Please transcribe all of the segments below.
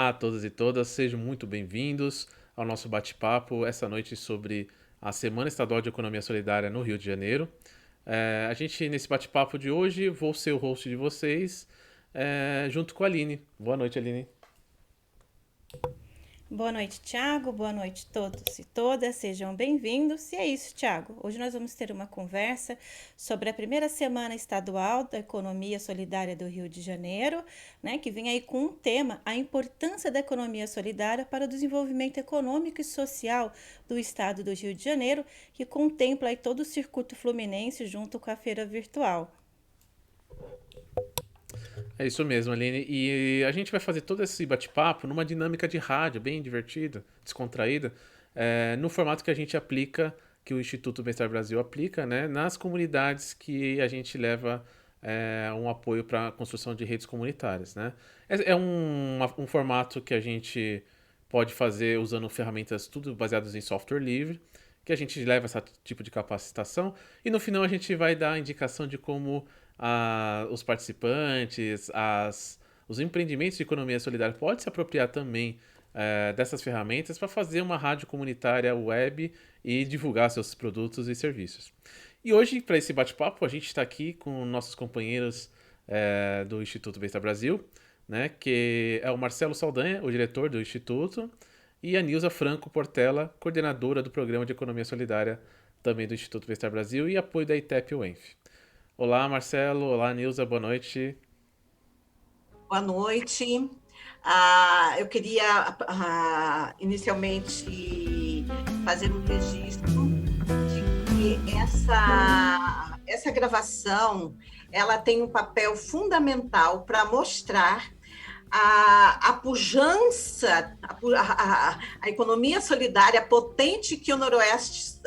Olá a todos e todas, sejam muito bem-vindos ao nosso bate-papo essa noite sobre a Semana Estadual de Economia Solidária no Rio de Janeiro. Nesse bate-papo de hoje, vou ser o host de vocês, junto com a Aline. Boa noite, Aline. Boa noite, Tiago. Boa noite, todos e todas. Sejam bem-vindos. E é isso, Tiago. Hoje nós vamos ter uma conversa sobre a primeira semana estadual da Economia Solidária do Rio de Janeiro, né, que vem aí com um tema: a importância da economia solidária para o desenvolvimento econômico e social do estado do Rio de Janeiro, que contempla aí todo o circuito fluminense junto com a feira virtual. É isso mesmo, Aline. E a gente vai fazer todo esse bate-papo numa dinâmica de rádio bem divertida, descontraída, no formato que a gente aplica, que o Instituto Bem-Estar Brasil aplica, né, nas comunidades que a gente leva um apoio para a construção de redes comunitárias, né? É um formato que a gente pode fazer usando ferramentas tudo baseadas em software livre, que a gente leva esse tipo de capacitação e no final a gente vai dar a indicação de como os participantes, os empreendimentos de economia solidária podem se apropriar também dessas ferramentas para fazer uma rádio comunitária web e divulgar seus produtos e serviços. E hoje, para esse bate-papo, a gente está aqui com nossos companheiros do Instituto Bem-Estar Brasil, né, que é o Marcelo Saldanha, o diretor do Instituto, e a Nilza Franco Portela, coordenadora do Programa de Economia Solidária também do Instituto Bem-Estar Brasil e apoio da ITEP-UENF. Olá, Marcelo. Olá, Nilza. Boa noite. Boa noite. Eu queria inicialmente fazer um registro de que essa gravação ela tem um papel fundamental para mostrar a pujança, a economia solidária potente que o Noroeste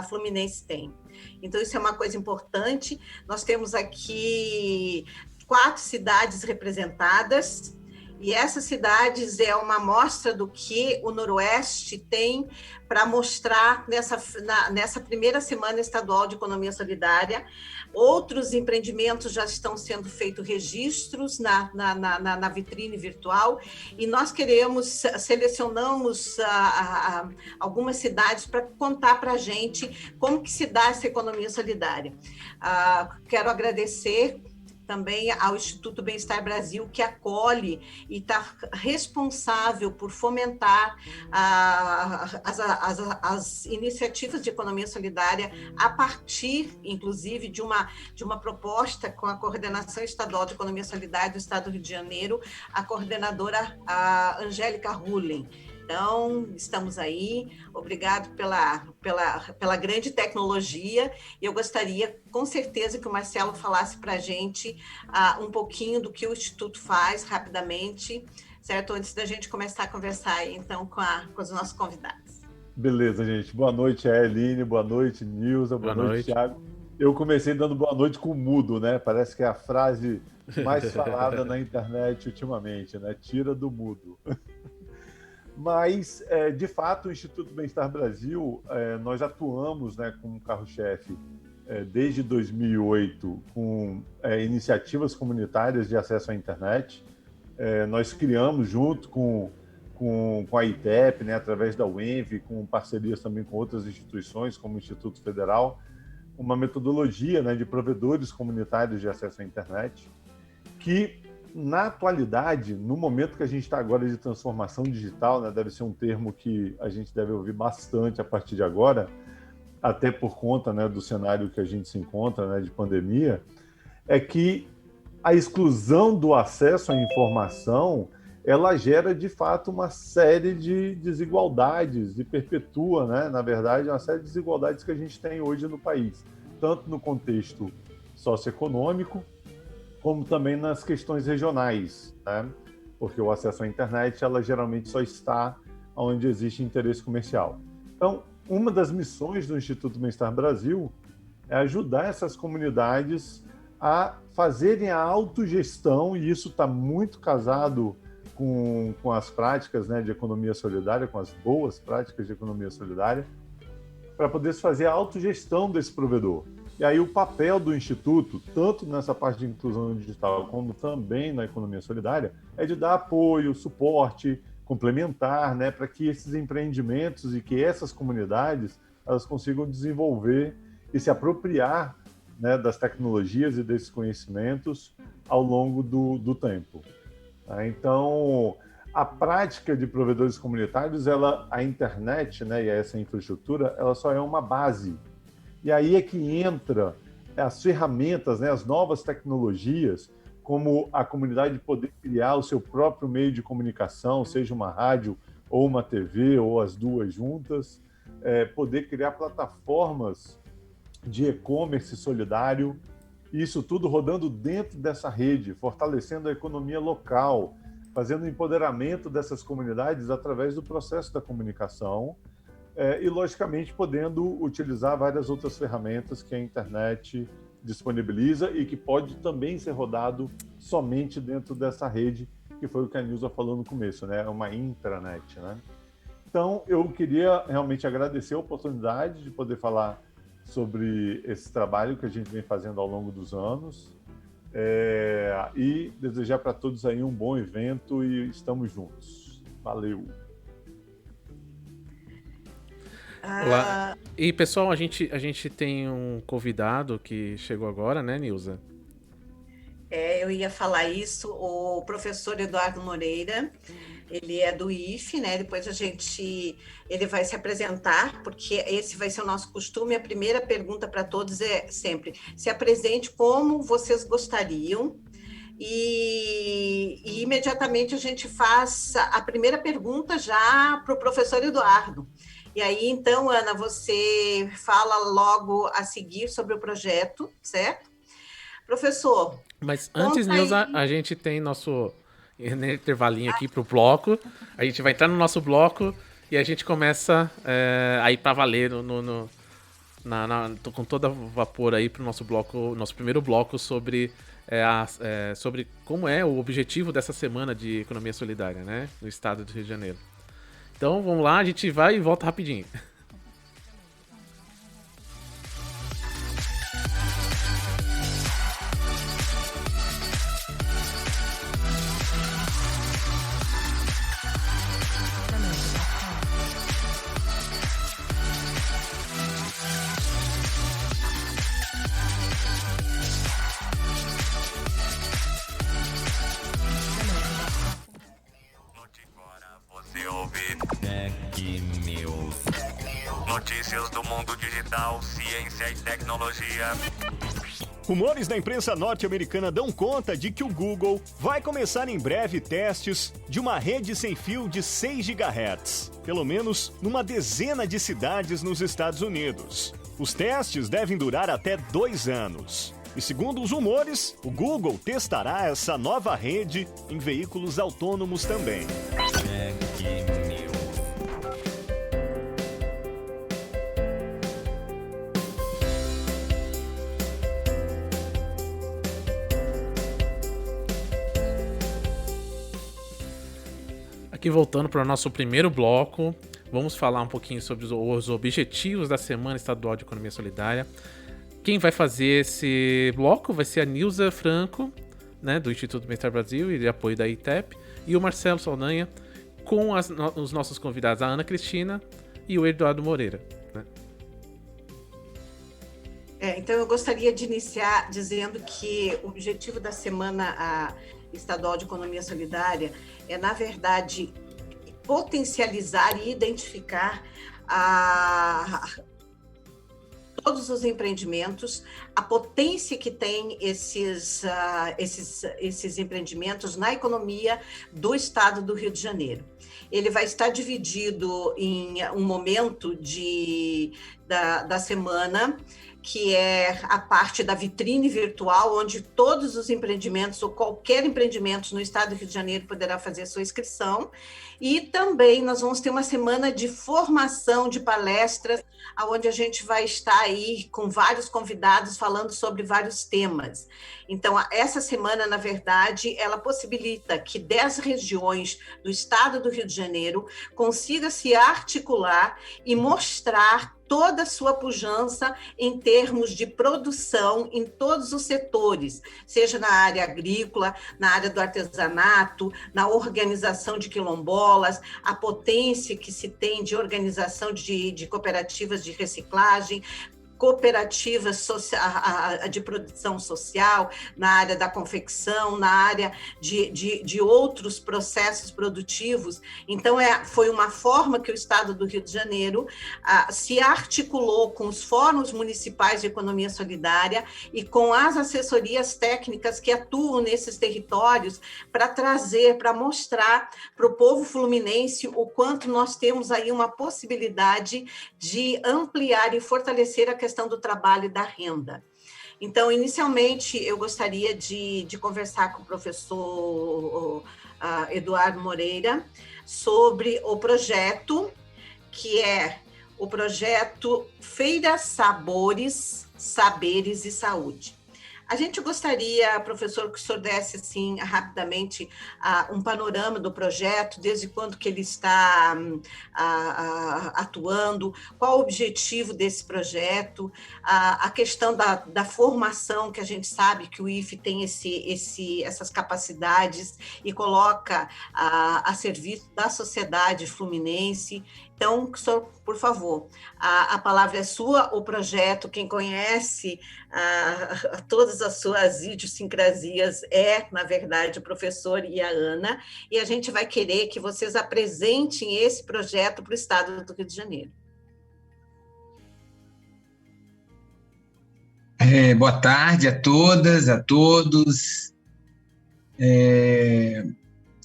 Fluminense tem. Então, isso é uma coisa importante. Nós temos aqui 4 cidades representadas, e essas cidades é uma amostra do que o Noroeste tem para mostrar nessa primeira semana estadual de economia solidária. Outros empreendimentos já estão sendo feitos registros na vitrine virtual, e nós selecionamos algumas cidades para contar para a gente como que se dá essa economia solidária. Quero agradecer também ao Instituto Bem-Estar Brasil, que acolhe e está responsável por fomentar as iniciativas de economia solidária a partir, inclusive, de uma proposta com a Coordenação Estadual de Economia Solidária do Estado do Rio de Janeiro, a coordenadora Angélica Hullen. Então, estamos aí. Obrigado pela grande tecnologia. Eu gostaria, com certeza, que o Marcelo falasse para a gente um pouquinho do que o Instituto faz, rapidamente, certo? Antes da gente começar a conversar aí, então, com os nossos convidados. Beleza, gente. Boa noite, Eline. Boa noite, Nilza. Boa noite, Thiago. Eu comecei dando boa noite com mudo, né? Parece que é a frase mais falada na internet ultimamente, né? Tira do mudo. Mas, de fato, o Instituto Bem-Estar Brasil, nós atuamos, né, como carro-chefe desde 2008 com iniciativas comunitárias de acesso à internet. Nós criamos, junto com a ITEP, né, através da UENF, com parcerias também com outras instituições, como o Instituto Federal, uma metodologia, né, de provedores comunitários de acesso à internet, que na atualidade, no momento que a gente está agora de transformação digital, né, deve ser um termo que a gente deve ouvir bastante a partir de agora, até por conta, né, do cenário que a gente se encontra, né, de pandemia, é que a exclusão do acesso à informação, ela gera, de fato, uma série de desigualdades e perpetua, né, na verdade, uma série de desigualdades que a gente tem hoje no país, tanto no contexto socioeconômico, como também nas questões regionais, né? Porque o acesso à internet, ela geralmente só está onde existe interesse comercial. Então, uma das missões do Instituto Bem-Estar Brasil é ajudar essas comunidades a fazerem a autogestão, e isso está muito casado com as práticas, né, de economia solidária, com as boas práticas de economia solidária, para poder fazer a autogestão desse provedor. E aí o papel do Instituto, tanto nessa parte de inclusão digital, como também na economia solidária, é de dar apoio, suporte, complementar, né, para que esses empreendimentos e que essas comunidades elas consigam desenvolver e se apropriar, né, das tecnologias e desses conhecimentos ao longo do tempo. Então, a prática de provedores comunitários, a internet, né, e essa infraestrutura, ela só é uma base. E aí é que entra as ferramentas, né, as novas tecnologias, como a comunidade poder criar o seu próprio meio de comunicação, seja uma rádio ou uma TV, ou as duas juntas, poder criar plataformas de e-commerce solidário, isso tudo rodando dentro dessa rede, fortalecendo a economia local, fazendo o empoderamento dessas comunidades através do processo da comunicação, e, logicamente, podendo utilizar várias outras ferramentas que a internet disponibiliza e que pode também ser rodado somente dentro dessa rede, que foi o que a Nilza falou no começo, né? É uma intranet, né? Então, eu queria realmente agradecer a oportunidade de poder falar sobre esse trabalho que a gente vem fazendo ao longo dos anos, e desejar para todos aí um bom evento e estamos juntos. Valeu! Olá. E, pessoal, a gente tem um convidado que chegou agora, né, Nilza? Eu ia falar isso, o professor Eduardo Moreira, ele é do IFE, né? Depois ele vai se apresentar, porque esse vai ser o nosso costume. A primeira pergunta para todos é sempre: se apresente como vocês gostariam. E imediatamente a gente faz a primeira pergunta já para o professor Eduardo. E aí, então, Ana, você fala logo a seguir sobre o projeto, certo? Professor... Mas antes, Nilza, a gente tem nosso intervalinho aqui para o bloco. A gente vai entrar no nosso bloco e a gente começa a ir para valer com todo vapor aí para o nosso bloco, nosso primeiro bloco sobre como é o objetivo dessa semana de economia solidária, né, no estado do Rio de Janeiro. Então vamos lá, a gente vai e volta rapidinho. Notícias do mundo digital, ciência e tecnologia. Rumores da imprensa norte-americana dão conta de que o Google vai começar em breve testes de uma rede sem fio de 6 GHz, pelo menos numa dezena de cidades nos Estados Unidos. Os testes devem durar até 2 anos. E segundo os rumores, o Google testará essa nova rede em veículos autônomos também. Aqui voltando para o nosso primeiro bloco, vamos falar um pouquinho sobre os objetivos da Semana Estadual de Economia Solidária. Quem vai fazer esse bloco vai ser a Nilza Franco, né, do Instituto Bem-Estar Brasil e de apoio da ITEP, e o Marcelo Saldanha, com os nossos convidados, a Ana Cristina e o Eduardo Moreira, né? Então, eu gostaria de iniciar dizendo que o objetivo da Semana Estadual de Economia Solidária é, na verdade, potencializar e identificar todos os empreendimentos, a potência que tem esses empreendimentos na economia do estado do Rio de Janeiro. Ele vai estar dividido em um momento da semana, que é a parte da vitrine virtual, onde todos os empreendimentos ou qualquer empreendimento no estado do Rio de Janeiro poderá fazer a sua inscrição. E também nós vamos ter uma semana de formação de palestras, onde a gente vai estar aí com vários convidados falando sobre vários temas. Então, essa semana, na verdade, ela possibilita que 10 regiões do estado do Rio de Janeiro consigam se articular e mostrar toda a sua pujança em termos de produção em todos os setores, seja na área agrícola, na área do artesanato, na organização de quilombolas, a potência que se tem de organização de cooperativas de reciclagem, cooperativas de produção social, na área da confecção, na área de outros processos produtivos. Então, foi uma forma que o Estado do Rio de Janeiro se articulou com os fóruns municipais de economia solidária e com as assessorias técnicas que atuam nesses territórios para trazer, para mostrar para o povo fluminense o quanto nós temos aí uma possibilidade de ampliar e fortalecer a questão do trabalho e da renda. Então, inicialmente, eu gostaria de conversar com o professor Eduardo Moreira sobre o projeto, que é o projeto Feira Sabores, Saberes e Saúde. A gente gostaria, professor, que o senhor desse, assim, rapidamente, um panorama do projeto, desde quando que ele está atuando, qual o objetivo desse projeto, a questão da formação, que a gente sabe que o IFE tem essas capacidades e coloca a serviço da sociedade fluminense. Então, senhor, por favor, a palavra é sua, o projeto, quem conhece todas as suas idiosincrasias na verdade, o professor e a Ana, e a gente vai querer que vocês apresentem esse projeto para o Estado do Rio de Janeiro. Boa tarde a todas, a todos. É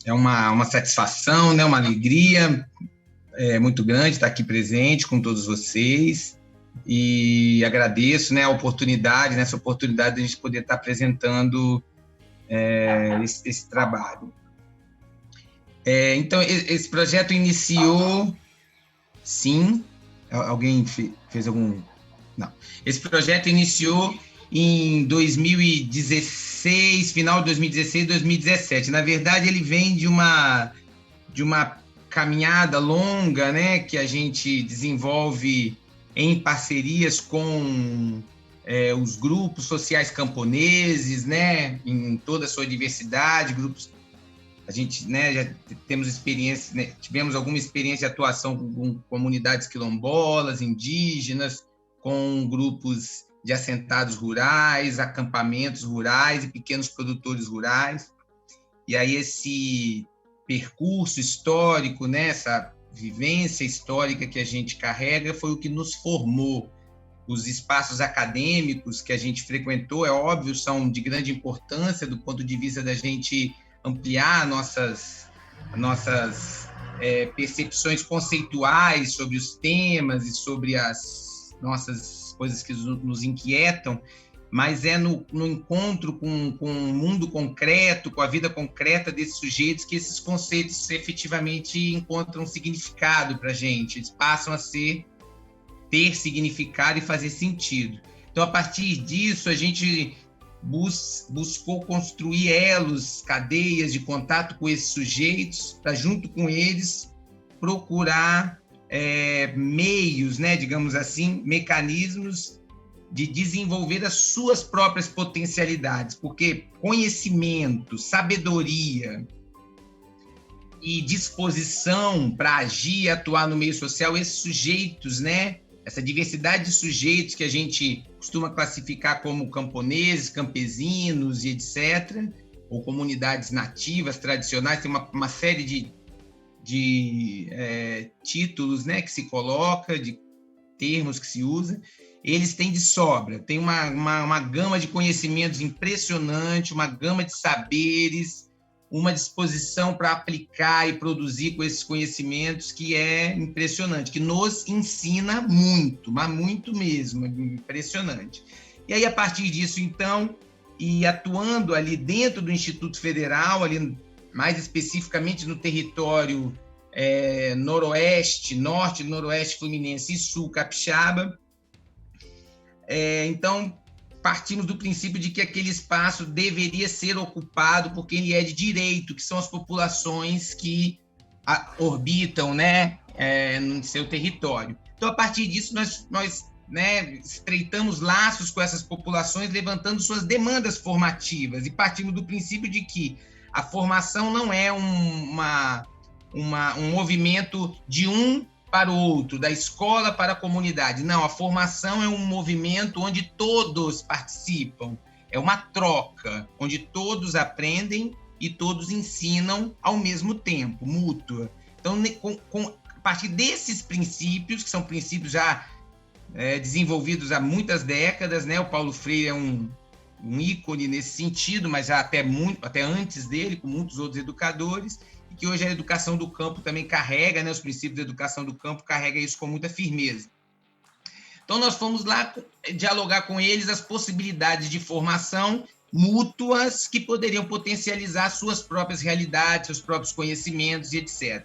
uma satisfação, né, uma alegria muito grande estar aqui presente com todos vocês e agradeço, né, a oportunidade, nessa oportunidade de a gente poder estar apresentando esse trabalho. Então, esse projeto iniciou, sim, alguém fez algum... Não. Esse projeto iniciou em 2016, final de 2016, 2017. Na verdade, ele vem de uma caminhada longa, né, que a gente desenvolve em parcerias com os grupos sociais camponeses, né, em toda a sua diversidade, grupos. A gente, né, já temos experiência, né, tivemos alguma experiência de atuação com comunidades quilombolas, indígenas, com grupos de assentados rurais, acampamentos rurais e pequenos produtores rurais. E aí esse percurso histórico, né, essa vivência histórica que a gente carrega foi o que nos formou. Os espaços acadêmicos que a gente frequentou, é óbvio, são de grande importância do ponto de vista da gente ampliar nossas percepções conceituais sobre os temas e sobre as nossas coisas que nos inquietam, mas no encontro com o mundo concreto, com a vida concreta desses sujeitos, que esses conceitos efetivamente encontram significado para a gente, eles passam a ter significado e fazer sentido. Então, a partir disso, a gente buscou construir elos, cadeias de contato com esses sujeitos, para, junto com eles, procurar meios, né, digamos assim, mecanismos de desenvolver as suas próprias potencialidades, porque conhecimento, sabedoria e disposição para agir e atuar no meio social, esses sujeitos, né, essa diversidade de sujeitos que a gente costuma classificar como camponeses, campesinos e etc., ou comunidades nativas, tradicionais, tem uma série de títulos, né, que se coloca, de termos que se usa, eles têm de sobra, tem uma gama de conhecimentos impressionante, uma gama de saberes, uma disposição para aplicar e produzir com esses conhecimentos que é impressionante, que nos ensina muito, mas muito mesmo, impressionante. E aí, a partir disso, então, e atuando ali dentro do Instituto Federal, ali mais especificamente no território noroeste, norte, noroeste fluminense e sul capixaba, então, partimos do princípio de que aquele espaço deveria ser ocupado por quem lhe é de direito, que são as populações que orbitam, né, no seu território. Então, a partir disso, nós estreitamos laços com essas populações, levantando suas demandas formativas, e partimos do princípio de que a formação não é um movimento de um para o outro, da escola para a comunidade. Não, a formação é um movimento onde todos participam, é uma troca, onde todos aprendem e todos ensinam ao mesmo tempo, mútua. Então, a partir desses princípios, que são princípios já desenvolvidos há muitas décadas, né? O Paulo Freire é um ícone nesse sentido, mas já até antes dele, com muitos outros educadores, e que hoje a educação do campo também carrega, né? Os princípios da educação do campo carrega isso com muita firmeza. Então, nós fomos lá dialogar com eles as possibilidades de formação mútuas que poderiam potencializar suas próprias realidades, seus próprios conhecimentos e etc.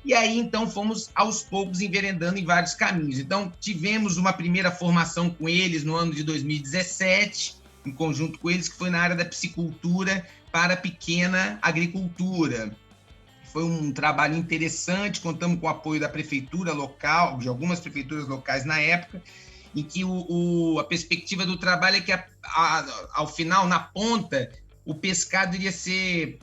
E aí, então, fomos aos poucos enveredando em vários caminhos. Então, tivemos uma primeira formação com eles no ano de 2017, em conjunto com eles, que foi na área da piscicultura para a pequena agricultura. Foi um trabalho interessante, contamos com o apoio da prefeitura local, de algumas prefeituras locais na época, em que a perspectiva do trabalho é que, ao final, na ponta, o pescado iria ser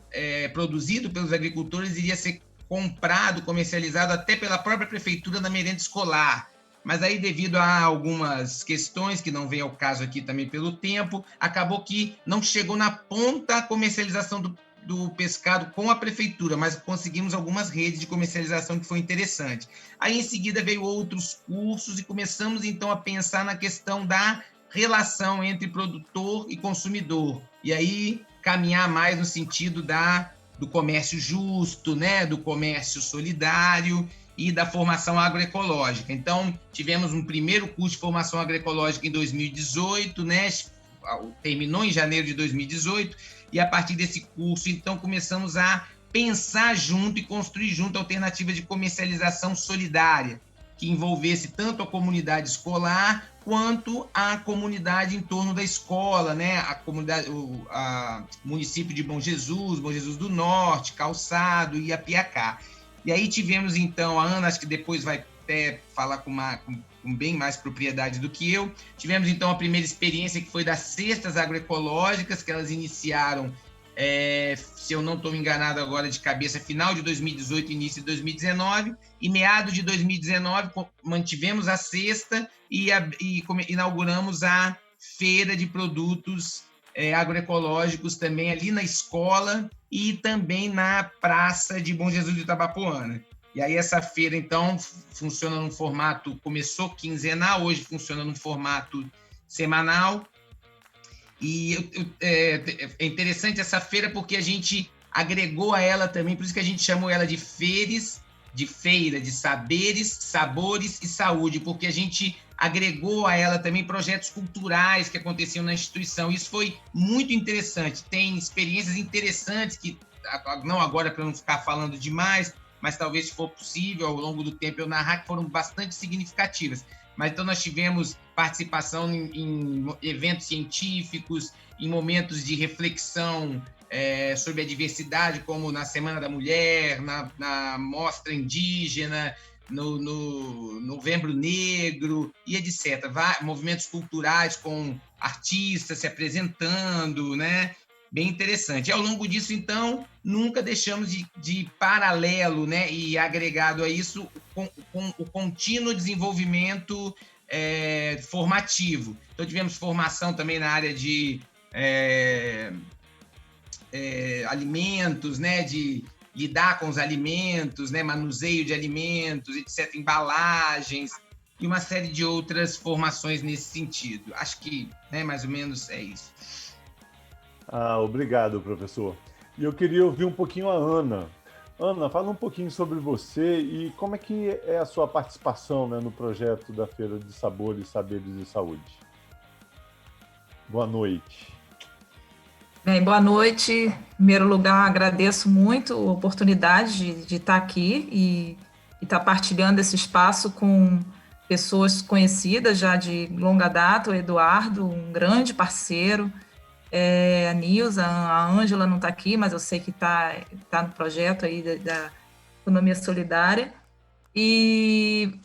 produzido pelos agricultores, iria ser comprado, comercializado até pela própria prefeitura na merenda escolar. Mas aí, devido a algumas questões, que não vem ao caso aqui também pelo tempo, acabou que não chegou na ponta a comercialização do pescado com a prefeitura, mas conseguimos algumas redes de comercialização que foi interessante. Aí, em seguida, veio outros cursos e começamos, então, a pensar na questão da relação entre produtor e consumidor. E aí, caminhar mais no sentido do comércio justo, né? Do comércio solidário e da formação agroecológica. Então, tivemos um primeiro curso de formação agroecológica em 2018, né? Terminou em janeiro de 2018, e a partir desse curso, então, começamos a pensar junto e construir junto alternativas de comercialização solidária, que envolvesse tanto a comunidade escolar quanto a comunidade em torno da escola, né? A comunidade, o município de Bom Jesus do Norte, Calçado e Apiacá. E aí tivemos, então, a Ana, acho que depois vai até falar com bem mais propriedade do que eu. Tivemos, então, a primeira experiência, que foi das cestas agroecológicas, que elas iniciaram, se eu não estou enganado agora de cabeça, final de 2018, início de 2019, e meados de 2019 mantivemos a cesta e inauguramos a feira de produtos agroecológicos também ali na escola e também na Praça de Bom Jesus de Itabapoana. E aí essa feira, então, funciona num formato, começou quinzenal, hoje funciona num formato semanal. E é interessante essa feira porque a gente agregou a ela também, por isso que a gente chamou ela de feira de saberes, sabores e saúde, porque a gente agregou a ela também projetos culturais que aconteciam na instituição. Isso foi muito interessante. Tem experiências interessantes que, não agora para não ficar falando demais, mas talvez, se for possível, ao longo do tempo eu narrar, que foram bastante significativas. Mas então nós tivemos participação em eventos científicos, em momentos de reflexão sobre a diversidade, como na Semana da Mulher, na Mostra Indígena, no Novembro Negro e etc. Movimentos culturais com artistas se apresentando, né? Bem interessante. E ao longo disso, então, nunca deixamos de paralelo, né, e agregado a isso com o contínuo desenvolvimento formativo. Então, tivemos formação também na área de alimentos, né, de lidar com os alimentos, né, manuseio de alimentos, etc., embalagens, e uma série de outras formações nesse sentido. Acho que, né, mais ou menos é isso. Obrigado, professor. E eu queria ouvir um pouquinho a Ana. Ana, fala um pouquinho sobre você e como é que é a sua participação, né, no projeto da Feira de Sabores, Saberes e Saúde. Boa noite. Bem, boa noite. Em primeiro lugar, agradeço muito a oportunidade de estar aqui e estar partilhando esse espaço com pessoas conhecidas já de longa data. O Eduardo, um grande parceiro, a Nilza, a Ângela não está aqui, mas eu sei que está no projeto aí da economia solidária. E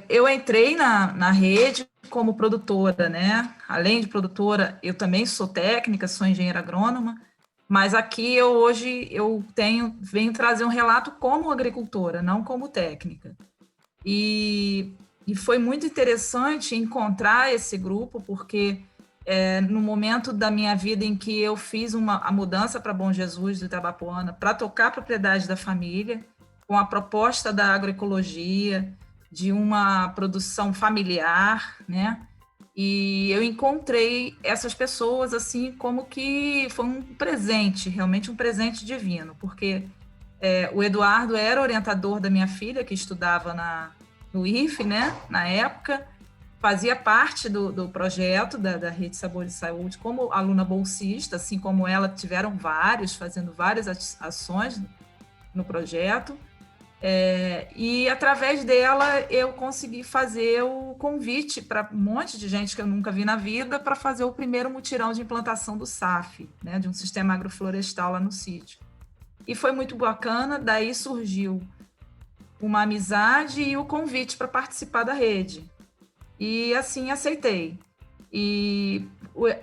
eu entrei na rede como produtora, né? Além de produtora, eu também sou técnica, sou engenheira agrônoma, mas aqui hoje eu venho trazer um relato como agricultora, não como técnica. E foi muito interessante encontrar esse grupo, porque no momento da minha vida em que eu fiz a mudança para Bom Jesus do Itabapoana, para tocar a propriedade da família, com a proposta da agroecologia, de uma produção familiar, né? E eu encontrei essas pessoas assim como que foi um presente, realmente um presente divino, porque o Eduardo era orientador da minha filha, que estudava no IFE, né, na época, fazia parte do projeto da Rede Sabor e Saúde como aluna bolsista, assim como ela, tiveram fazendo várias ações no projeto. E através dela eu consegui fazer o convite para um monte de gente que eu nunca vi na vida para fazer o primeiro mutirão de implantação do SAF, né, de um sistema agroflorestal lá no sítio. E foi muito bacana, daí surgiu uma amizade e o convite para participar da rede. E assim aceitei. E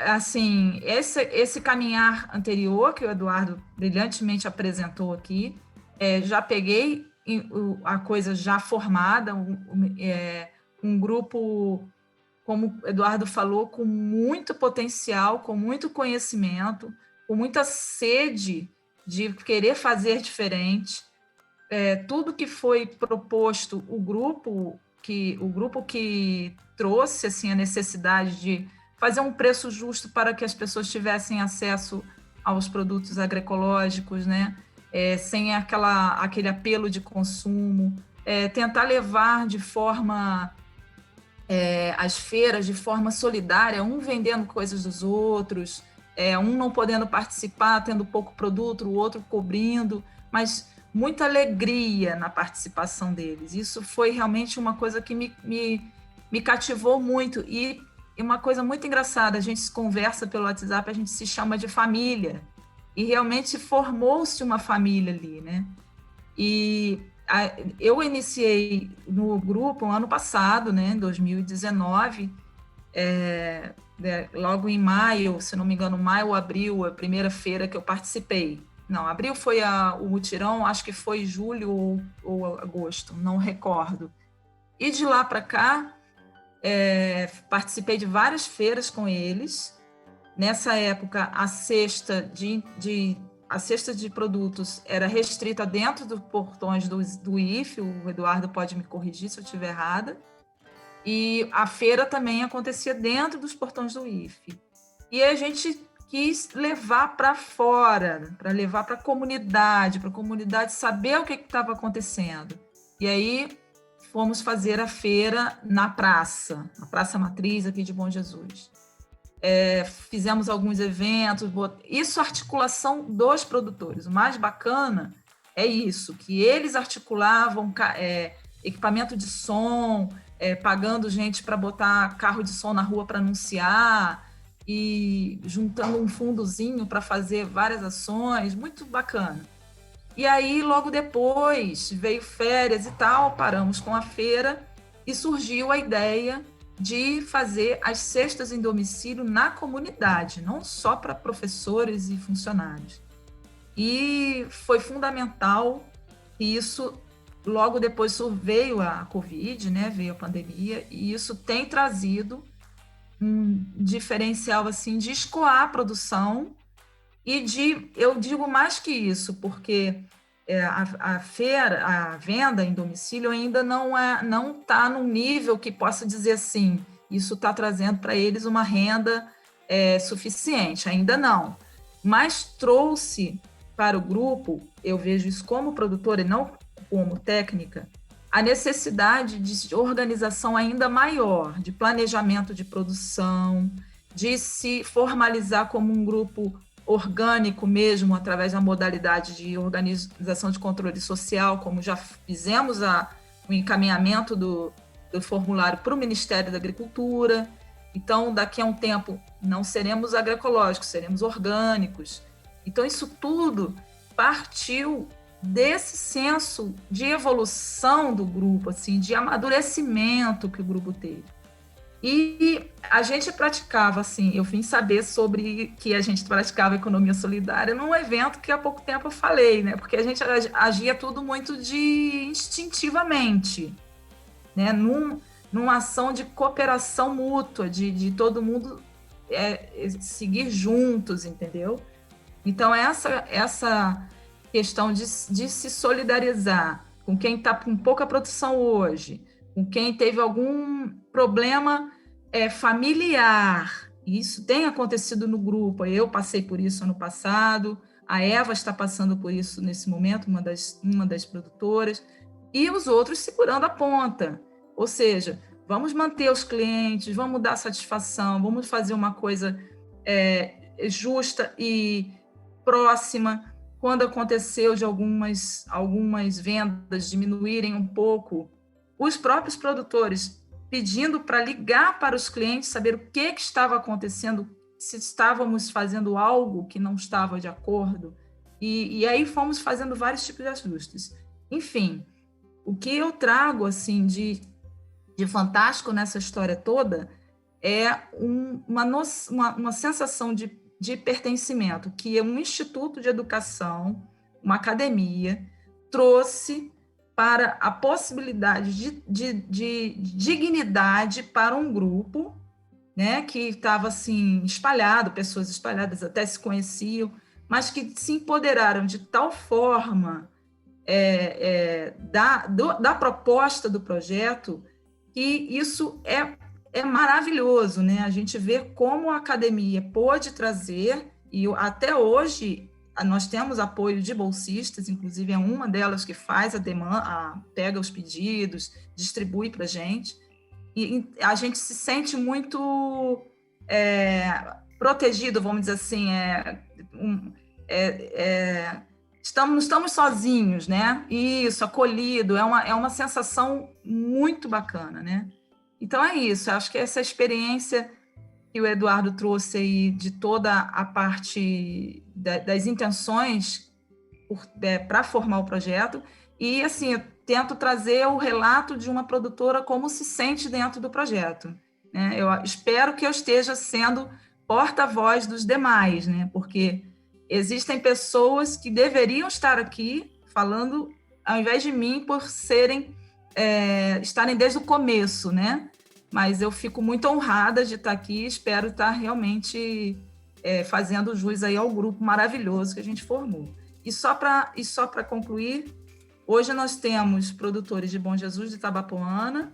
assim, esse caminhar anterior que o Eduardo brilhantemente apresentou aqui, já peguei a coisa já formada, um grupo, como o Eduardo falou, com muito potencial, com muito conhecimento, com muita sede de querer fazer diferente. Tudo que foi proposto, o grupo que trouxe assim, a necessidade de fazer um preço justo para que as pessoas tivessem acesso aos produtos agroecológicos, né? Sem aquele apelo de consumo, tentar levar de forma as feiras de forma solidária, um vendendo coisas dos outros, um não podendo participar, tendo pouco produto, o outro cobrindo, mas muita alegria na participação deles. Isso foi realmente uma coisa que me cativou muito. E uma coisa muito engraçada, a gente se conversa pelo WhatsApp, a gente se chama de família. E realmente formou-se uma família ali, né? E eu iniciei no grupo no ano passado, né, em 2019, logo em maio, se não me engano, maio ou abril, a primeira feira que eu participei. Não, abril foi o mutirão, acho que foi julho ou agosto, não recordo. E de lá para cá, participei de várias feiras com eles. Nessa época, a cesta de produtos era restrita dentro dos portões do IFE, o Eduardo pode me corrigir se eu estiver errada, e a feira também acontecia dentro dos portões do IFE. E a gente quis levar para fora, para levar para a comunidade saber o que estava acontecendo. E aí fomos fazer a feira na Praça Matriz aqui de Bom Jesus. Fizemos alguns eventos, isso articulação dos produtores. O mais bacana é isso, que eles articulavam equipamento de som, pagando gente para botar carro de som na rua para anunciar e juntando um fundozinho para fazer várias ações, muito bacana. E aí, logo depois, veio férias e tal, paramos com a feira e surgiu a ideia de fazer as cestas em domicílio na comunidade, não só para professores e funcionários. E foi fundamental, e isso, logo depois veio a Covid, né, veio a pandemia, e isso tem trazido um diferencial assim, de escoar a produção e eu digo mais que isso, porque a venda em domicílio ainda não está num nível que possa dizer assim, isso está trazendo para eles uma renda suficiente, ainda não. Mas trouxe para o grupo, eu vejo isso como produtora e não como técnica, a necessidade de organização ainda maior, de planejamento de produção, de se formalizar como um grupo orgânico mesmo, através da modalidade de organização de controle social, como já fizemos o encaminhamento do formulário para o Ministério da Agricultura. Então, daqui a um tempo, não seremos agroecológicos, seremos orgânicos. Então, isso tudo partiu desse senso de evolução do grupo, assim, de amadurecimento que o grupo teve. E a gente praticava, assim, eu vim saber sobre que a gente praticava economia solidária num evento que há pouco tempo eu falei, né? Porque a gente agia tudo muito instintivamente, né? Numa ação de cooperação mútua, de todo mundo seguir juntos, entendeu? Então, essa questão de se solidarizar com quem está com pouca produção hoje, com quem teve algum problema familiar. Isso tem acontecido no grupo. Eu passei por isso ano passado, a Eva está passando por isso nesse momento, uma das produtoras, e os outros segurando a ponta. Ou seja, vamos manter os clientes, vamos dar satisfação, vamos fazer uma coisa justa e próxima. Quando aconteceu de algumas vendas diminuírem um pouco, os próprios produtores pedindo para ligar para os clientes, saber o que estava acontecendo, se estávamos fazendo algo que não estava de acordo, e aí fomos fazendo vários tipos de ajustes. Enfim, o que eu trago assim, de fantástico nessa história toda é uma sensação de pertencimento que um instituto de educação, uma academia, trouxe para a possibilidade de dignidade para um grupo, né, que estava assim, espalhado, pessoas espalhadas até se conheciam, mas que se empoderaram de tal forma da proposta do projeto, que isso é maravilhoso, né? A gente vê como a academia pôde trazer, e até hoje nós temos apoio de bolsistas, inclusive é uma delas que faz a demanda, pega os pedidos, distribui para a gente, e a gente se sente muito protegido, vamos dizer assim, não estamos sozinhos, né? Isso, acolhido, é uma sensação muito bacana, né? Então é isso, acho que essa experiência que o Eduardo trouxe aí de toda a parte das intenções para formar o projeto, e assim, eu tento trazer o relato de uma produtora como se sente dentro do projeto, né? Eu espero que eu esteja sendo porta-voz dos demais, né? Porque existem pessoas que deveriam estar aqui falando ao invés de mim por estarem desde o começo, né? Mas eu fico muito honrada de estar aqui, espero estar realmente fazendo jus aí ao grupo maravilhoso que a gente formou. E só para concluir, hoje nós temos produtores de Bom Jesus de Itabapoana,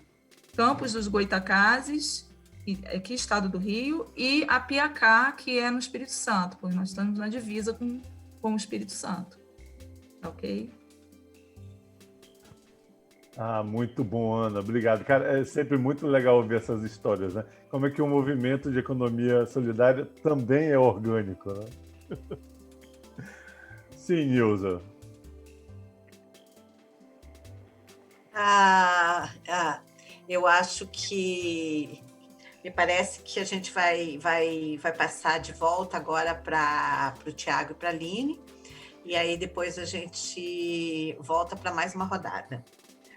Campos dos Goitacazes, aqui estado do Rio, e a Piacá, que é no Espírito Santo, porque nós estamos na divisa com o Espírito Santo. Ok? Muito bom, Ana. Obrigado. Cara, é sempre muito legal ouvir essas histórias, né? Como é que o movimento de economia solidária também é orgânico, né? Sim, Nilza. Eu acho que me parece que a gente vai passar de volta agora para o Tiago e para a Aline, e aí depois a gente volta para mais uma rodada.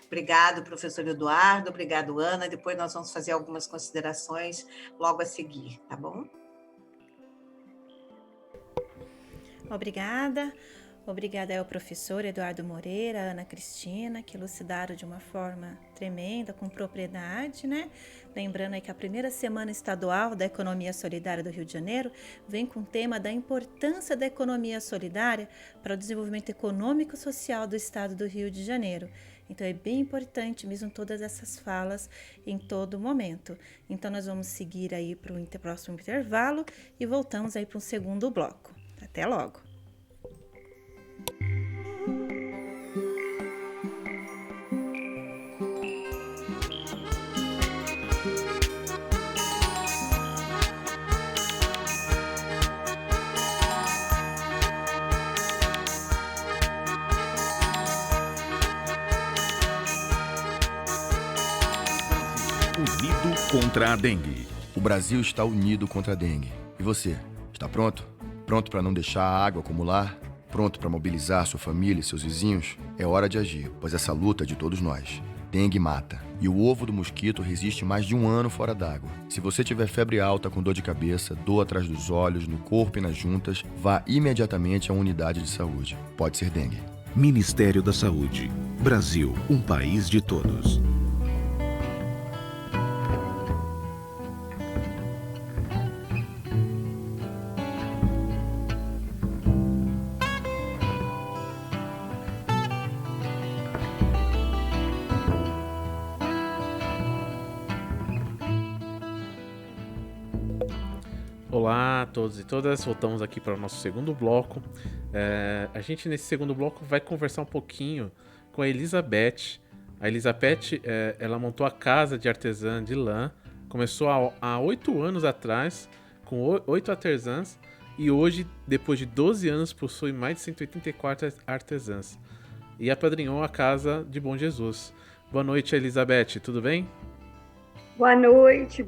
Obrigado, professor Eduardo, obrigado, Ana. Depois nós vamos fazer algumas considerações logo a seguir, tá bom? Obrigada. Obrigada ao professor Eduardo Moreira, Ana Cristina, que elucidaram de uma forma tremenda, com propriedade, né? Lembrando aí que a primeira semana estadual da Economia Solidária do Rio de Janeiro vem com o tema da importância da economia solidária para o desenvolvimento econômico e social do estado do Rio de Janeiro. Então é bem importante mesmo todas essas falas em todo momento. Então nós vamos seguir aí para o próximo intervalo e voltamos aí para um segundo bloco. Até logo! Unido contra a dengue. O Brasil está unido contra a dengue. E você, está pronto? Pronto para não deixar a água acumular? Pronto para mobilizar sua família e seus vizinhos? É hora de agir, pois essa luta é de todos nós. Dengue mata. E o ovo do mosquito resiste mais de 1 ano fora d'água. Se você tiver febre alta com dor de cabeça, dor atrás dos olhos, no corpo e nas juntas, vá imediatamente à unidade de saúde. Pode ser dengue. Ministério da Saúde. Brasil, um país de todos. Olá a todos e todas, voltamos aqui para o nosso segundo bloco. A gente nesse segundo bloco vai conversar um pouquinho com a Elizabeth. A Elizabeth, ela montou a casa de artesã de lã, começou há 8 anos atrás, com 8 artesãs, e hoje, depois de 12 anos, possui mais de 184 artesãs. E apadrinhou a casa de Bom Jesus. Boa noite, Elizabeth, tudo bem? Boa noite,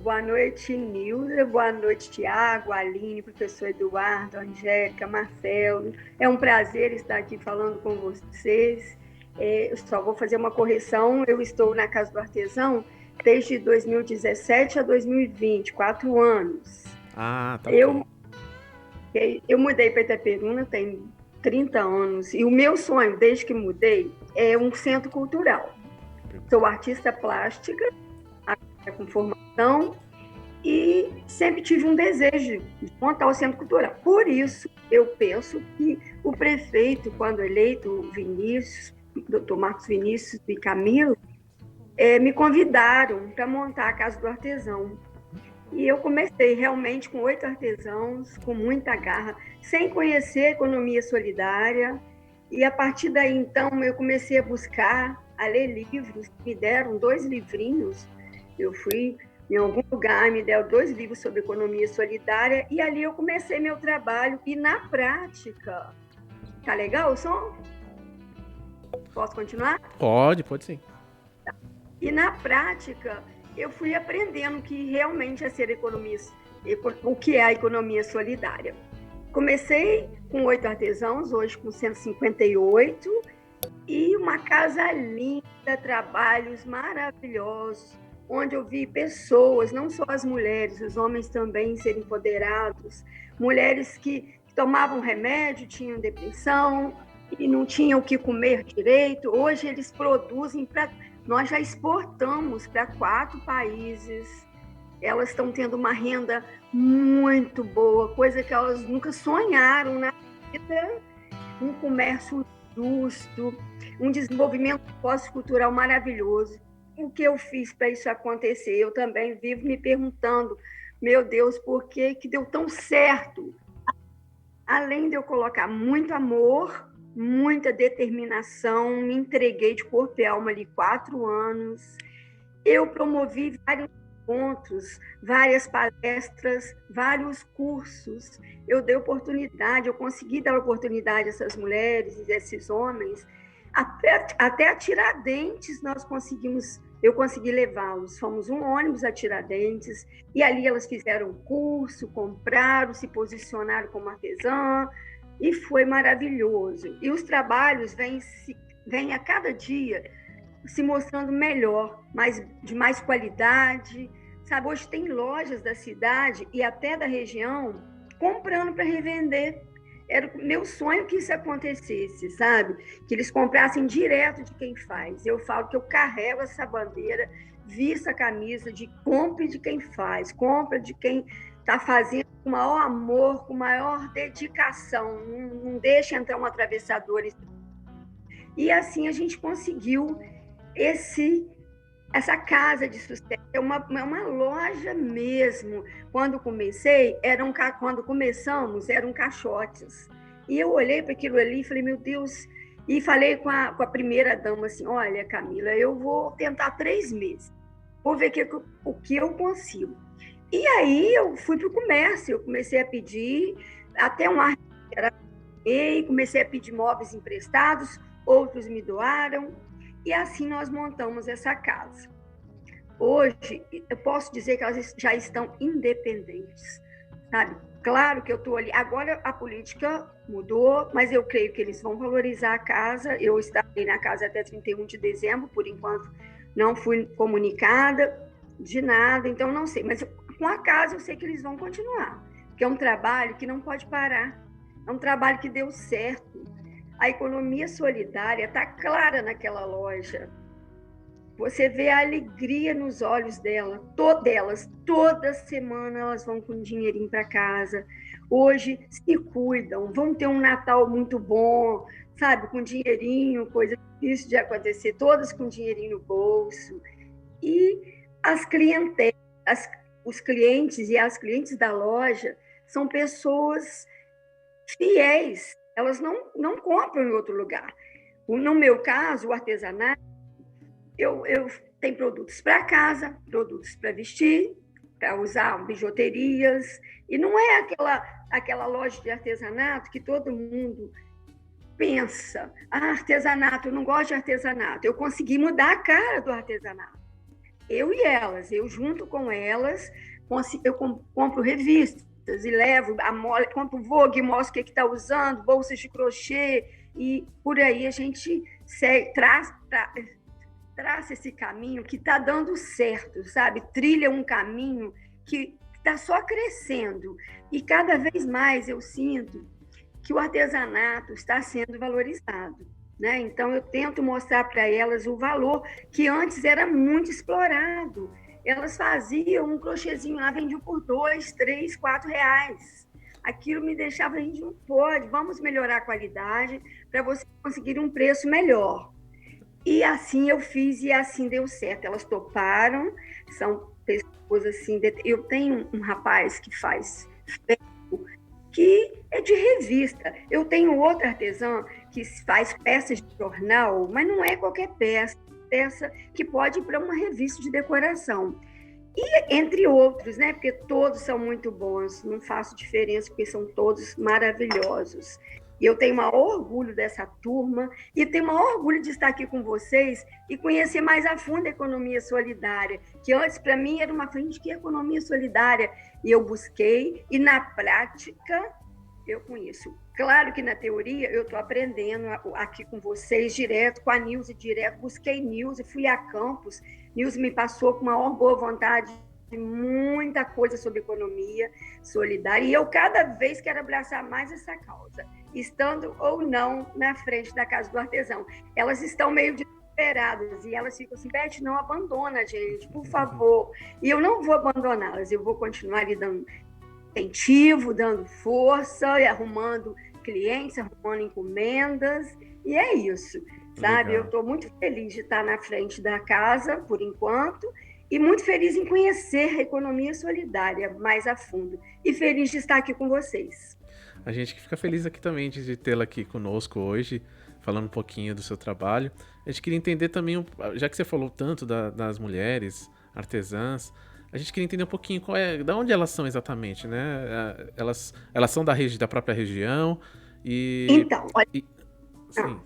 Nilza, boa noite, Tiago, Aline, professor Eduardo, Angélica, Marcelo. É um prazer estar aqui falando com vocês. Eu só vou fazer uma correção, eu estou na Casa do Artesão desde 2017 a 2020, 4 anos. Ah, tá. Eu mudei para Itaperuna, tem 30 anos, e o meu sonho, desde que mudei, é um centro cultural. Sou artista plástica, com formação, e sempre tive um desejo de montar o Centro Cultural. Por isso, eu penso que o prefeito, quando eleito, Vinícius, Dr. Marcos Vinícius e Camilo, me convidaram para montar a Casa do Artesão. E eu comecei realmente com 8 artesãos, com muita garra, sem conhecer a economia solidária, e a partir daí, então, eu comecei a buscar, a ler livros, me deram 2 livrinhos. Eu fui em algum lugar, me deram 2 livros sobre economia solidária, e ali eu comecei meu trabalho. E na prática... Tá legal o som? Posso continuar? Pode sim. E na prática, eu fui aprendendo que realmente é ser o que é a economia solidária. Comecei com 8 artesãos, hoje com 158, e uma casa linda, trabalhos maravilhosos, onde eu vi pessoas, não só as mulheres, os homens também serem empoderados, mulheres que tomavam remédio, tinham depressão e não tinham o que comer direito. Hoje eles produzem, nós já exportamos para 4 países, elas estão tendo uma renda muito boa, coisa que elas nunca sonharam na vida, um comércio justo, um desenvolvimento sociocultural maravilhoso. O que eu fiz para isso acontecer? Eu também vivo me perguntando, meu Deus, por que deu tão certo? Além de eu colocar muito amor, muita determinação, me entreguei de corpo e alma ali 4 anos, eu promovi vários encontros, várias palestras, vários cursos, eu dei oportunidade, eu consegui dar oportunidade a essas mulheres e esses homens, até a Tiradentes eu consegui levá-los. Fomos um ônibus a Tiradentes, e ali elas fizeram curso, compraram, se posicionaram como artesã, e foi maravilhoso. E os trabalhos vêm a cada dia se mostrando melhor, de mais qualidade. Sabe, hoje tem lojas da cidade e até da região comprando para revender. Era o meu sonho que isso acontecesse, sabe? Que eles comprassem direto de quem faz. Eu falo que eu carrego essa bandeira, visto a camisa de compre de quem faz, compra de quem está fazendo com maior amor, com maior dedicação. Não deixa entrar um atravessador. E assim a gente conseguiu essa casa de sucesso. É uma loja mesmo. Quando começamos, eram caixotes. E eu olhei para aquilo ali e falei, meu Deus, e falei com a primeira dama assim, olha, Camila, eu vou tentar 3 meses, vou ver o que eu consigo. E aí eu fui para o comércio, eu comecei a pedir, até um e comecei a pedir móveis emprestados, outros me doaram, e assim nós montamos essa casa. Hoje, eu posso dizer que elas já estão independentes, sabe? Claro que eu estou ali. Agora a política mudou, mas eu creio que eles vão valorizar a casa. Eu estarei na casa até 31 de dezembro, por enquanto não fui comunicada de nada, então não sei. Mas com a casa eu sei que eles vão continuar, porque é um trabalho que não pode parar. É um trabalho que deu certo. A economia solidária está clara naquela loja. Você vê a alegria nos olhos delas, toda semana elas vão com um dinheirinho para casa. Hoje se cuidam, vão ter um Natal muito bom, sabe, com dinheirinho, coisa difícil de acontecer, todas com dinheirinho no bolso. E as clientes, os clientes e as clientes da loja são pessoas fiéis, elas não compram em outro lugar. No meu caso, o artesanato, eu tenho produtos para casa, produtos para vestir, para usar bijuterias, e não é aquela loja de artesanato que todo mundo pensa, artesanato, eu não gosto de artesanato. Eu consegui mudar a cara do artesanato. Eu e elas, eu junto com elas, eu compro revistas e levo, compro Vogue, mostro o que está usando, bolsas de crochê, e por aí a gente traça esse caminho que está dando certo, sabe? Trilha um caminho que está só crescendo. E cada vez mais eu sinto que o artesanato está sendo valorizado, né? Então, eu tento mostrar para elas o valor que antes era muito explorado. Elas faziam um crochêzinho lá, vendiam por R$2, R$3, R$4. Aquilo me deixava, a gente não pode, vamos melhorar a qualidade para você conseguir um preço melhor. E assim eu fiz e assim deu certo. Elas toparam, são pessoas assim... Eu tenho um rapaz que faz ferro, que é de revista. Eu tenho outro artesão que faz peças de jornal, mas não é qualquer peça que pode ir para uma revista de decoração. E entre outros, né? Porque todos são muito bons, não faço diferença, porque são todos maravilhosos. E eu tenho o maior orgulho dessa turma e tenho o maior orgulho de estar aqui com vocês e conhecer mais a fundo a economia solidária, que antes, para mim, era uma frente que é economia solidária. E eu busquei, e na prática, eu conheço. Claro que na teoria eu estou aprendendo aqui com vocês, direto, com a Nilce, direto. Busquei Nilce, fui a campus. Nilce me passou com maior boa vontade muita coisa sobre economia solidária. E eu, cada vez, quero abraçar mais essa causa, estando ou não na frente da Casa do Artesão. Elas estão meio desesperadas e elas ficam assim: Beth, não abandona a gente, por favor. E eu não vou abandoná-las, eu vou continuar lhe dando incentivo, dando força, e arrumando clientes, arrumando encomendas, e é isso, sabe? Legal. Eu estou muito feliz de estar na frente da casa, por enquanto, e muito feliz em conhecer a economia solidária mais a fundo, e feliz de estar aqui com vocês. A gente que fica feliz aqui também de tê-la aqui conosco hoje, falando um pouquinho do seu trabalho. A gente queria entender também, já que você falou tanto das mulheres artesãs, a gente queria entender um pouquinho de onde elas são exatamente, né? Elas são da própria região e... Então,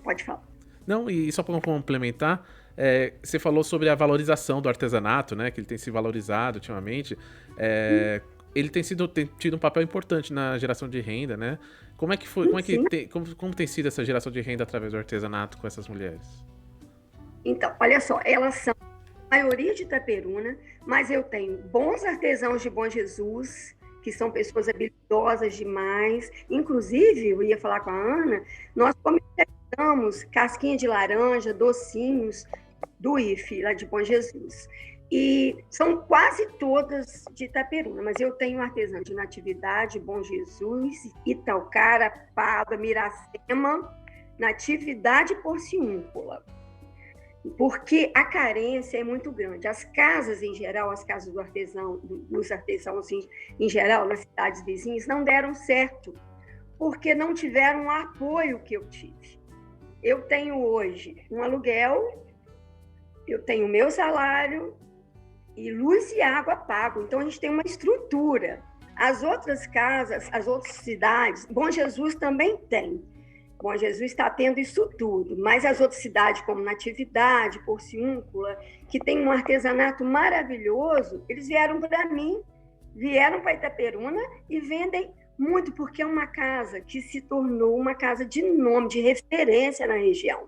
pode falar. Não, e só para complementar, você falou sobre a valorização do artesanato, né? Que ele tem se valorizado ultimamente. Ele tem tido um papel importante na geração de renda, né? Como é que foi? Como tem sido essa geração de renda através do artesanato com essas mulheres? Então, olha só, elas são a maioria de Itaperuna, mas eu tenho bons artesãos de Bom Jesus, que são pessoas habilidosas demais. Inclusive, eu ia falar com a Ana, nós comercializamos casquinha de laranja, docinhos do IFE, lá de Bom Jesus. E são quase todas de Itaperuna, mas eu tenho artesã de Natividade, Bom Jesus, Itaucara, Pava, Miracema, Natividade e Porciúncula. Porque a carência é muito grande. As casas, em geral, as casas dos artesãos em geral, nas cidades vizinhas, não deram certo, porque não tiveram o apoio que eu tive. Eu tenho hoje um aluguel, eu tenho o meu salário, e luz e água pago. Então, a gente tem uma estrutura. As outras casas, as outras cidades, Bom Jesus também tem. Bom Jesus está tendo isso tudo, mas as outras cidades, como Natividade, Porciúncula, que tem um artesanato maravilhoso, eles vieram para mim, vieram para Itaperuna e vendem muito porque é uma casa que se tornou uma casa de nome, de referência na região.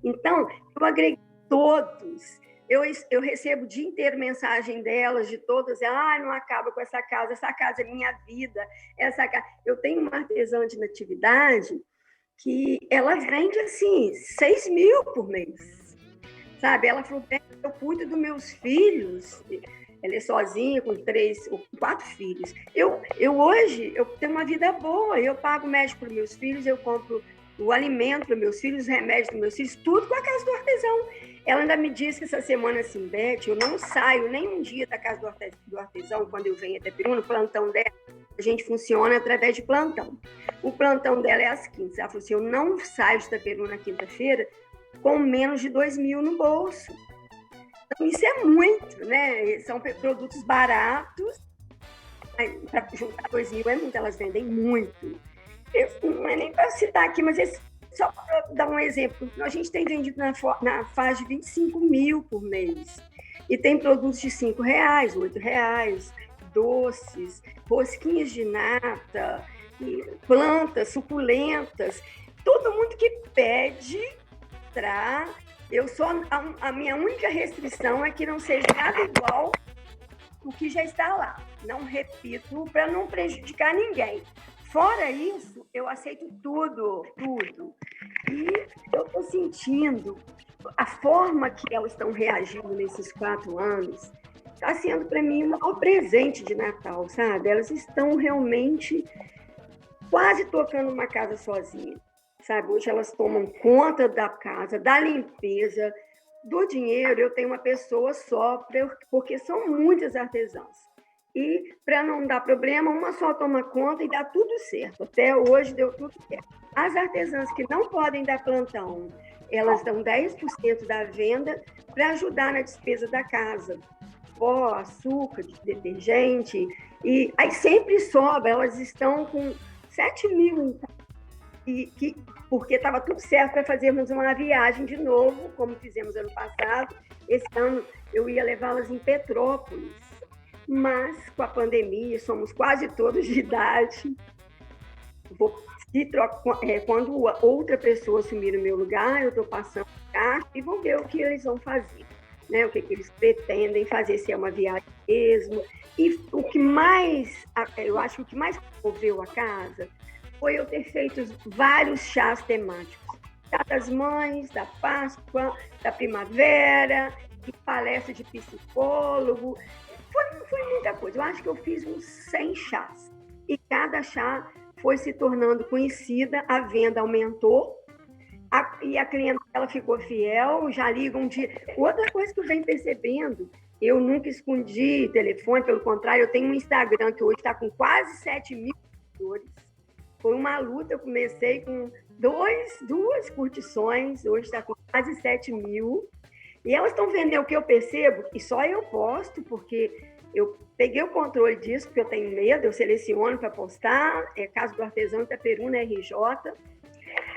Então, eu agreguei todos. Eu recebo o dia inteiro mensagem delas, de todas, não acaba com essa casa é minha vida. Eu tenho uma artesã de natividade que ela vende, assim, 6 mil por mês, sabe? Ela falou, eu cuido dos meus filhos, ela é sozinha, com 4 filhos. Hoje, eu tenho uma vida boa, eu pago o médico para meus filhos, eu compro o alimento para meus filhos, os remédios para meus filhos, tudo com a Casa do Artesão. Ela ainda me disse que essa semana, assim, Beth, eu não saio nem um dia da Casa do Artesão, quando eu venho até Peru, no plantão dela, a gente funciona através de plantão. O plantão dela é às quintas. Ela falou assim, eu não saio de Itaperu na quinta-feira com menos de 2 mil no bolso. Então, isso é muito, né? São produtos baratos, para juntar 2 mil é muito, elas vendem muito. Não é nem para citar aqui, mas só para dar um exemplo, a gente tem vendido na faixa de 25 mil por mês. E tem produtos de R$ 5, R$ 8, doces, rosquinhas de nata, plantas, suculentas. Todo mundo que pede para... A minha única restrição é que não seja nada igual o que já está lá. Não repito, para não prejudicar ninguém. Fora isso, eu aceito tudo. E eu estou sentindo a forma que elas estão reagindo nesses 4 anos, está sendo para mim um maior presente de Natal, sabe? Elas estão realmente quase tocando uma casa sozinha, sabe? Hoje elas tomam conta da casa, da limpeza, do dinheiro. Eu tenho uma pessoa só, porque são muitas artesãs. E, para não dar problema, uma só toma conta e dá tudo certo. Até hoje deu tudo certo. As artesãs que não podem dar plantão, elas dão 10% da venda para ajudar na despesa da casa. Pó, açúcar, detergente. E aí sempre sobra. Elas estão com 7 mil, porque estava tudo certo para fazermos uma viagem de novo, como fizemos ano passado. Esse ano eu ia levá-las em Petrópolis. Mas, com a pandemia, somos quase todos de idade. Quando outra pessoa assumir o meu lugar, eu estou passando cá e vou ver o que eles vão fazer, né? O que eles pretendem fazer, se é uma viagem mesmo. E o que mais, eu acho que o que mais moveu a casa foi eu ter feito vários chás temáticos. Chá das Mães, da Páscoa, da Primavera, de palestra de psicólogo. Foi muita coisa. Eu acho que eu fiz uns 100 chás. E cada chá foi se tornando conhecida, a venda aumentou, e a clientela ficou fiel, já ligam de... Outra coisa que eu venho percebendo, eu nunca escondi telefone, pelo contrário, eu tenho um Instagram que hoje está com quase 7 mil seguidores. Foi uma luta, eu comecei com 2 curtições, hoje está com quase 7 mil. E elas estão vendendo o que eu percebo, e só eu posto, porque eu peguei o controle disso, porque eu tenho medo, eu seleciono para postar, Casa do Artesão Itaperu, na RJ.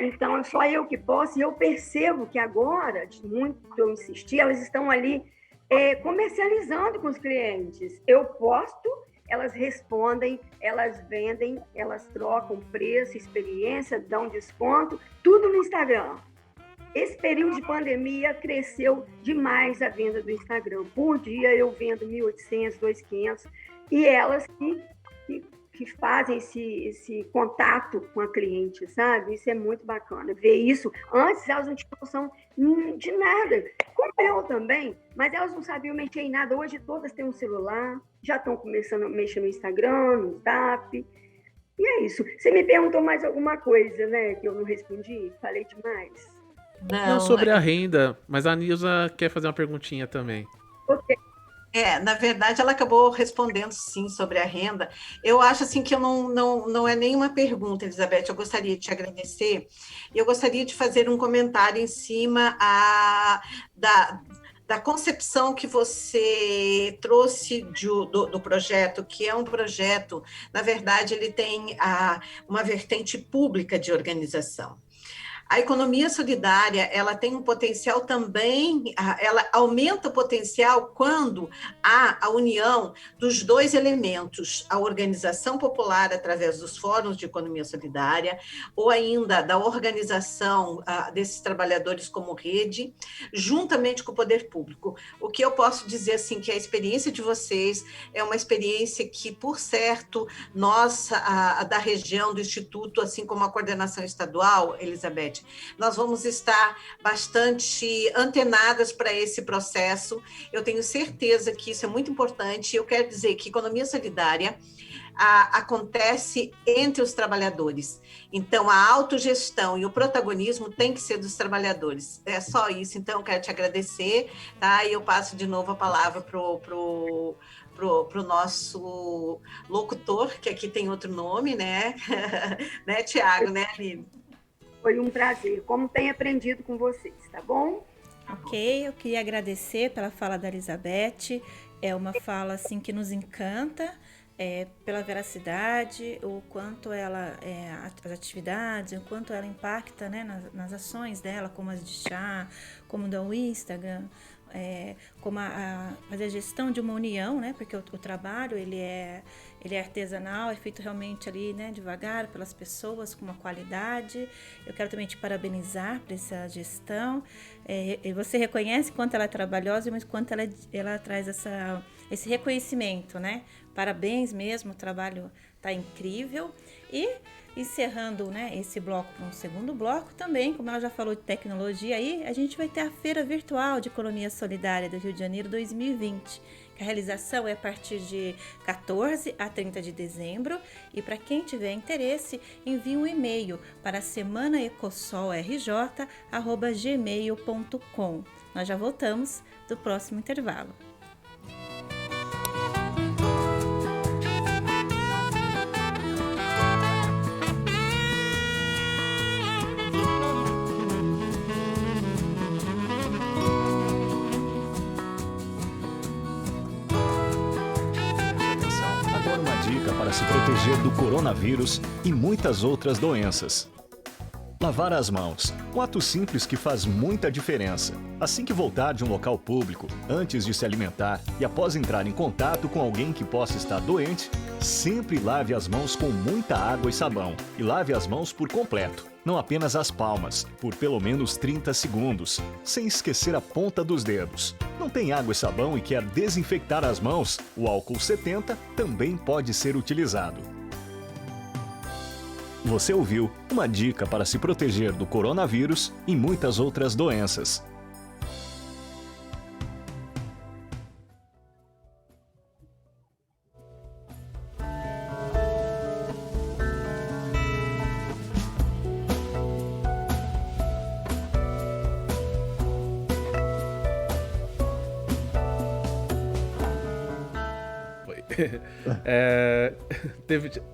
Então, é só eu que posto, e eu percebo que agora, de muito que eu insisti, elas estão ali comercializando com os clientes. Eu posto, elas respondem, elas vendem, elas trocam preço, experiência, dão desconto, tudo no Instagram. Esse período de pandemia cresceu demais a venda do Instagram. Por dia eu vendo 1.800, 2.500, e elas que fazem esse contato com a cliente, sabe? Isso é muito bacana. Ver isso, antes elas não tinham noção de nada, como eu também, mas elas não sabiam mexer em nada. Hoje todas têm um celular, já estão começando a mexer no Instagram, no Zap. E é isso. Você me perguntou mais alguma coisa, né, que eu não respondi? Falei demais. Não, sobre a renda, mas a Nilza quer fazer uma perguntinha também. Ok. Na verdade, ela acabou respondendo sim sobre a renda. Eu acho assim que não é nenhuma pergunta, Elizabeth. Eu gostaria de te agradecer. Eu gostaria de fazer um comentário em cima da concepção que você trouxe do projeto, que é um projeto, na verdade, ele tem uma vertente pública de organização. A economia solidária, ela tem um potencial também, ela aumenta o potencial quando há a união dos dois elementos, a organização popular através dos fóruns de economia solidária, ou ainda da organização desses trabalhadores como rede, juntamente com o poder público. O que eu posso dizer, assim, que a experiência de vocês é uma experiência que, por certo, nós, da região, do Instituto, assim como a coordenação estadual, Elizabeth, nós vamos estar bastante antenadas para esse processo. Eu tenho certeza que isso é muito importante. Eu quero dizer que economia solidária acontece entre os trabalhadores. Então, a autogestão e o protagonismo tem que ser dos trabalhadores. É só isso. Então, eu quero te agradecer, tá? E eu passo de novo a palavra pro nosso locutor, que aqui tem outro nome, né? Né, Tiago, né, Aline? Foi um prazer, como tenho aprendido com vocês, tá bom? Ok, eu queria agradecer pela fala da Elizabeth, é uma fala assim que nos encanta, pela veracidade, o quanto ela, as atividades, o quanto ela impacta, né, nas ações dela, como as de chá, como do Instagram, como fazer a gestão de uma união, né, porque o trabalho ele é artesanal, é feito realmente ali, né, devagar, pelas pessoas, com uma qualidade. Eu quero também te parabenizar por essa gestão. E você reconhece quanto ela é trabalhosa, mas quanto ela traz esse reconhecimento, né? Parabéns mesmo, o trabalho está incrível. E encerrando, né, esse bloco para um segundo bloco também, como ela já falou de tecnologia aí, a gente vai ter a Feira Virtual de Economia Solidária do Rio de Janeiro 2020. A realização é a partir de 14 a 30 de dezembro e para quem tiver interesse, envie um e-mail para semanaecosolrj@gmail.com. Nós já voltamos do próximo intervalo. Para se proteger do coronavírus e muitas outras doenças. Lavar as mãos, um ato simples que faz muita diferença. Assim que voltar de um local público, antes de se alimentar e após entrar em contato com alguém que possa estar doente, sempre lave as mãos com muita água e sabão. E lave as mãos por completo, não apenas as palmas, por pelo menos 30 segundos, sem esquecer a ponta dos dedos. Não tem água e sabão e quer desinfectar as mãos? O álcool 70 também pode ser utilizado. Você ouviu uma dica para se proteger do coronavírus e muitas outras doenças.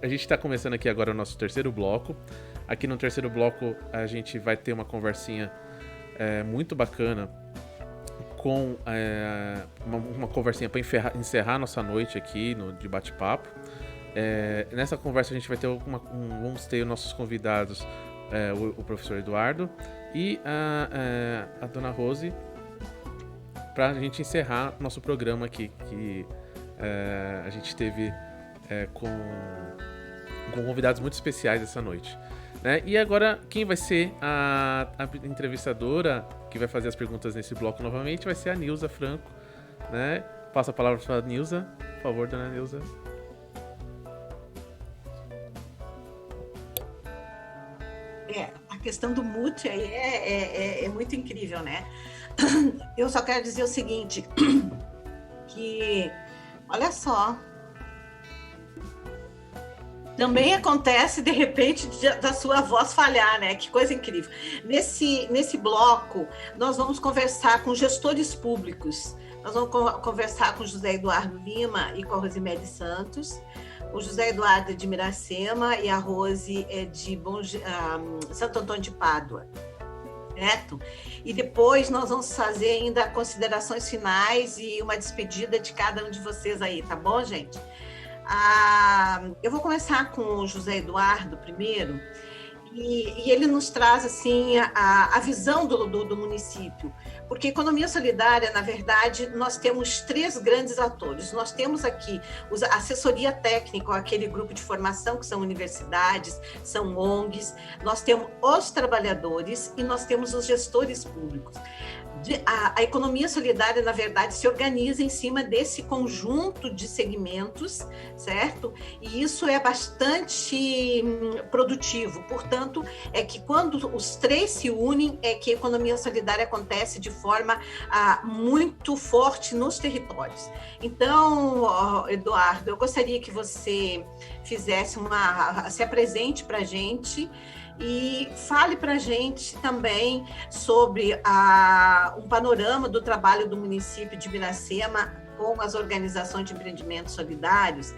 A gente está começando aqui agora o nosso terceiro bloco. Aqui no terceiro bloco a gente vai ter uma conversinha muito bacana com uma conversinha para encerrar nossa noite aqui de bate-papo. Nessa conversa a gente vai ter vamos ter os nossos convidados, o professor Eduardo e a dona Rose, para a gente encerrar nosso programa aqui, que a gente teve com convidados muito especiais essa noite, né? E agora, quem vai ser a entrevistadora que vai fazer as perguntas nesse bloco novamente vai ser a Nilza Franco, né? Passo a palavra para a Nilza, por favor, dona Nilza. A questão do mute aí é muito incrível, né? Eu só quero dizer o seguinte, que, olha só, também acontece, de repente, da sua voz falhar, né? Que coisa incrível. Nesse bloco, nós vamos conversar com gestores públicos. Nós vamos conversar com o José Eduardo Lima e com a Rosemary Santos. O José Eduardo é de Miracema e a Rose é de Santo Antônio de Pádua. Certo? E depois nós vamos fazer ainda considerações finais e uma despedida de cada um de vocês aí, tá bom, gente? Eu vou começar com o José Eduardo primeiro, E ele nos traz assim a visão do município, porque economia solidária, na verdade, nós temos 3 grandes atores. Nós temos aqui a assessoria técnica, aquele grupo de formação que são universidades, são ONGs, nós temos os trabalhadores e nós temos os gestores públicos. A economia solidária, na verdade, se organiza em cima desse conjunto de segmentos, certo? E isso é bastante produtivo. Portanto, é que quando os 3 se unem, é que a economia solidária acontece de forma muito forte nos territórios. Então, Eduardo, eu gostaria que você fizesse se apresente para a gente e fale para a gente também sobre um panorama do trabalho do município de Miracema com as organizações de empreendimentos solidários.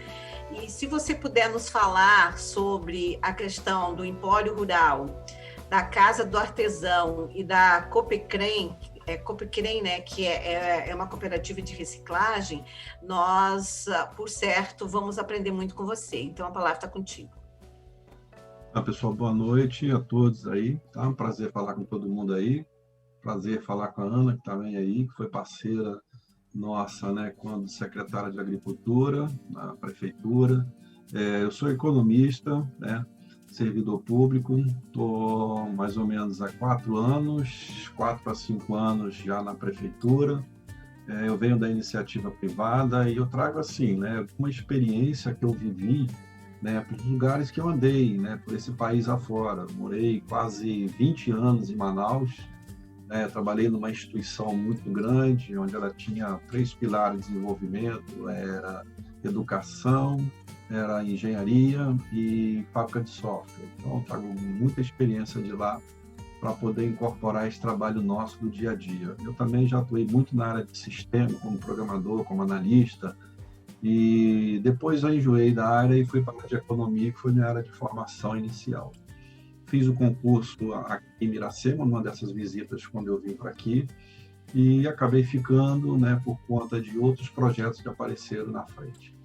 E se você puder nos falar sobre a questão do Empório Rural, da Casa do Artesão e da Copecrem, né, que é uma cooperativa de reciclagem, nós, por certo, vamos aprender muito com você. Então, a palavra está contigo. Pessoal, boa noite a todos aí, tá? Um prazer falar com todo mundo aí, prazer falar com a Ana, que também aí, que foi parceira nossa, né, quando secretária de Agricultura, na Prefeitura. Eu sou economista, né, servidor público, estou mais ou menos há 4 anos, 4 a 5 anos já na Prefeitura. Eu venho da iniciativa privada e eu trago, assim, né, uma experiência que eu vivi, né, para os lugares que eu andei, né, por esse país afora. Morei quase 20 anos em Manaus, né, trabalhei numa instituição muito grande, onde ela tinha 3 pilares de desenvolvimento, era educação, era engenharia e fábrica de software. Então, eu trago muita experiência de lá para poder incorporar esse trabalho nosso do dia a dia. Eu também já atuei muito na área de sistema, como programador, como analista, e depois eu enjoei da área e fui para a área de economia, que foi minha área de formação inicial. Fiz o concurso aqui em Miracema, numa dessas visitas quando eu vim para aqui, e acabei ficando, né, por conta de outros projetos que apareceram na frente.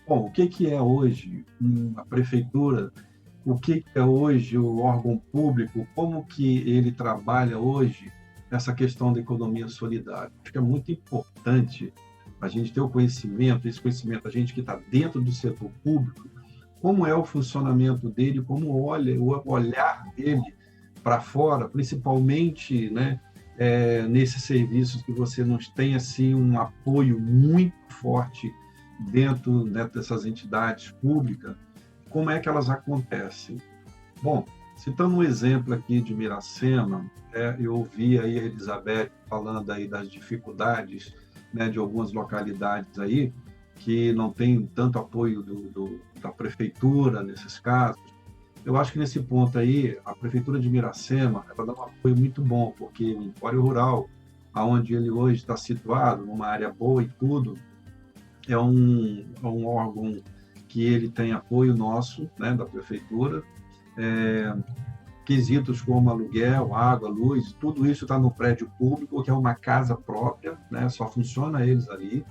Bom, o que é hoje a prefeitura? O que é hoje o órgão público? Como que ele trabalha hoje essa questão da economia solidária? Acho que é muito importante a gente ter o conhecimento, esse conhecimento, a gente que está dentro do setor público, como é o funcionamento dele, como olha o olhar dele para fora, principalmente, né, nesses serviços que você não tem assim, um apoio muito forte dentro, né, dessas entidades públicas, como é que elas acontecem? Bom, citando um exemplo aqui de Miracema, eu ouvi aí a Elizabeth falando aí das dificuldades, né, de algumas localidades aí, que não tem tanto apoio da prefeitura nesses casos. Eu acho que nesse ponto aí, a prefeitura de Miracema ela dá um apoio muito bom, porque o Empório Rural, onde ele hoje está situado, numa área boa e tudo, é um órgão que ele tem apoio nosso, né, da prefeitura, quesitos como aluguel, água, luz, tudo isso está no prédio público, que é uma casa própria, né, só funciona eles ali,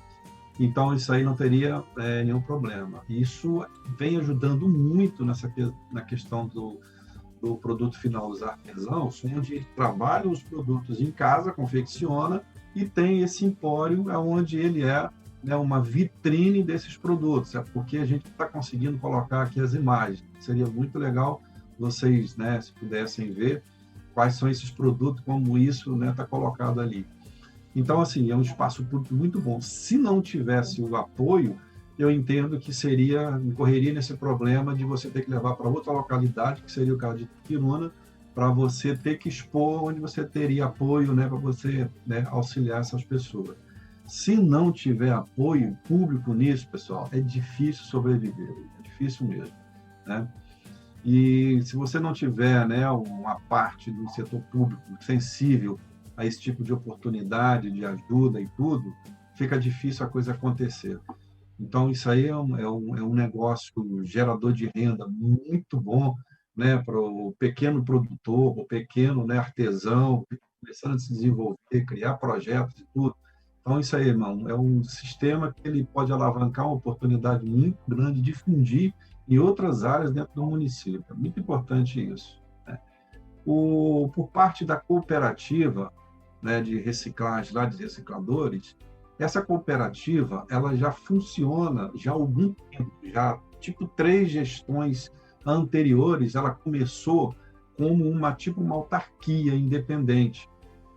então isso aí não teria nenhum problema. Isso vem ajudando muito na questão do produto final dos artesãos, onde eles trabalham os produtos em casa, confecciona, e tem esse empório onde ele né, uma vitrine desses produtos, porque a gente está conseguindo colocar aqui as imagens. Seria muito legal vocês, né, se pudessem ver quais são esses produtos, como isso, né, está colocado ali. Então, assim, é um espaço público muito bom. Se não tivesse o apoio, eu entendo que correria nesse problema de você ter que levar para outra localidade, que seria o caso de Tiruna, para você ter que expor onde você teria apoio, né, para você, né, auxiliar essas pessoas. Se não tiver apoio público nisso, pessoal, é difícil sobreviver, é difícil mesmo, né? E se você não tiver, né, uma parte do setor público sensível a esse tipo de oportunidade, de ajuda e tudo, fica difícil a coisa acontecer. Então, isso aí é um negócio gerador de renda muito bom, né, para o pequeno produtor, o pequeno, né, artesão, começando a se desenvolver, criar projetos e tudo. Então, isso aí, irmão, é um sistema que ele pode alavancar uma oportunidade muito grande, difundir em outras áreas dentro do município. É muito importante isso, né? Por parte da cooperativa, né, de reciclagem, lá de recicladores, essa cooperativa ela já funciona já há algum tempo, já tipo 3 gestões anteriores, ela começou como uma autarquia independente.